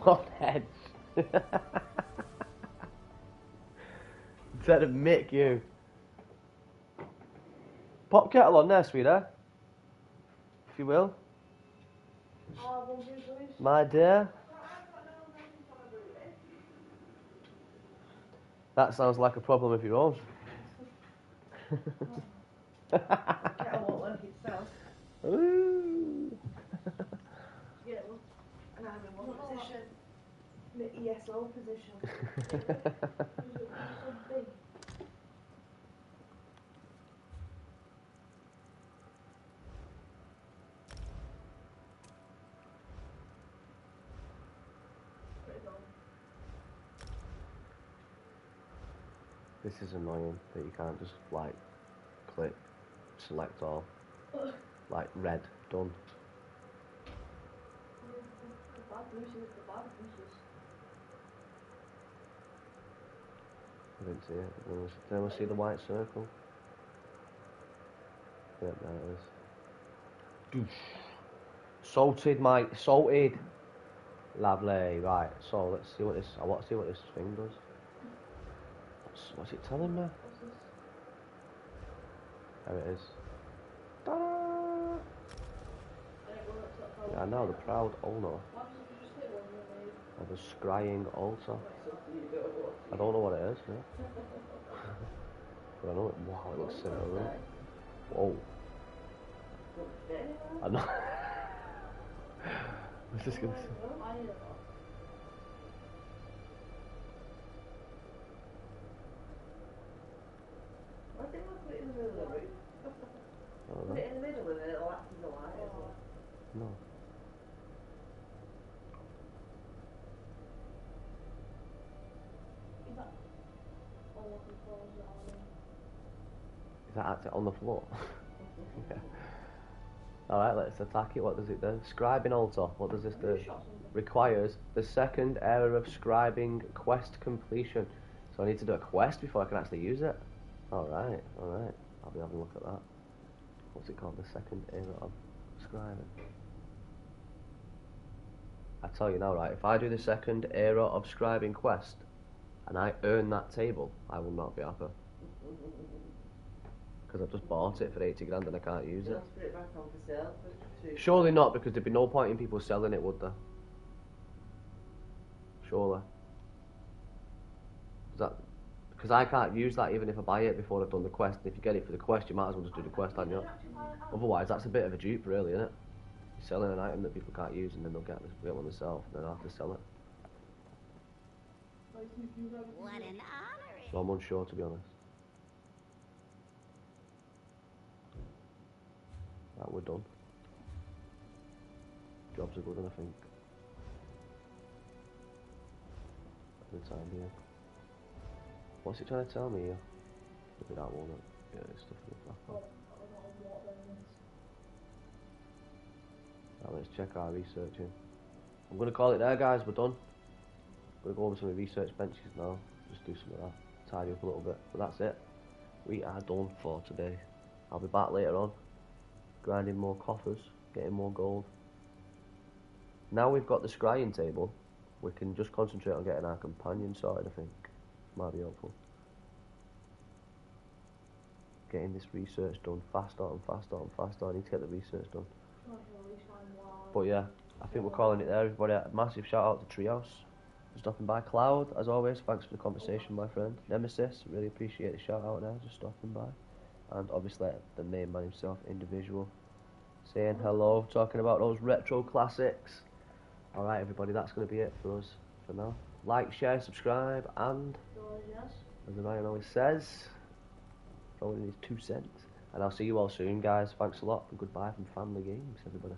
What edge? Instead of Mick, you. Pop kettle on there, sweetheart. If you will. Oh, I won't do this. My dear. That sounds like a problem of your own. I won't work itself. Ooh. Yeah, well, And I'm in one Oh. position. the ESO position. It's so big. Pretty cool. This is annoying that you can't just like click, select all, like red, done. The bad news is the bad news. I didn't see it. Did anyone see the white circle? Yep, there it is. Doosh. Salted, mate. Salted. Lovely. Right. So let's see what this. I want to see what this thing does. What's it telling me? What's this? There it is. Ta-da! And it works at home. Yeah, now the proud owner Why does it just hit one when they... of a scrying altar. I don't know what it is. Yeah. But I know it. Wow, it looks similar. Whoa. I'm not. I was just gonna say. I need a box. I think I'll put it in the middle of the room. I don't Put know. it in the middle and then it'll act as a light as well. No. Is that... Oh, what controls it on? Is that actually on the floor? Yeah. Alright, let's attack it. What does it do? Scribing altar. What does this do? Requires the second era of scribing quest completion. So I need to do a quest before I can actually use it. Alright, alright. I'll be having a look at that. What's it called? The second era of scribing. I tell you now, right, if I do the second era of scribing quest and I earn that table, I will not be happy. Because I've just bought it for 80 grand and I can't use You'll it. have to put it back on for sale for 2. Surely not, because there'd be no point in people selling it, would there? Surely. Is that Because I can't use that even if I buy it before I've done the quest. If you get it for the quest, you might as well just do the quest, aren't you? Otherwise, that's a bit of a dupe, really, isn't it? You're selling an item that people can't use, and then they'll get one themselves, and then I'll have to sell it. What an honor! So I'm unsure, to be honest. Right, we're done. Jobs are good, I think. For the time being. What's it trying to tell me here? Look at that one. Yeah, it's stuff in the back. Right, let's check our researching. I'm going to call it there, guys. We're done. Going to go over some of the research benches now. Just do some of that. Tidy up a little bit. But that's it. We are done for today. I'll be back later on. Grinding more coffers. Getting more gold. Now we've got the scrying table. We can just concentrate on getting our companion sorted, I think. Might be helpful. Getting this research done faster and faster and faster. I need to get the research done. But yeah, I think we're calling it there, everybody. A massive shout out to Treehouse for stopping by. Cloud, as always, thanks for the conversation, my friend. Nemesis, really appreciate the shout out there, just stopping by. And obviously the main man himself, Individual, saying hello, talking about those retro classics. Alright everybody, that's going to be it for us for now. Like, share, subscribe, and as Ryan always says, throwing in his 2 cents. And I'll see you all soon, guys. Thanks a lot, and goodbye from Family Games, everybody.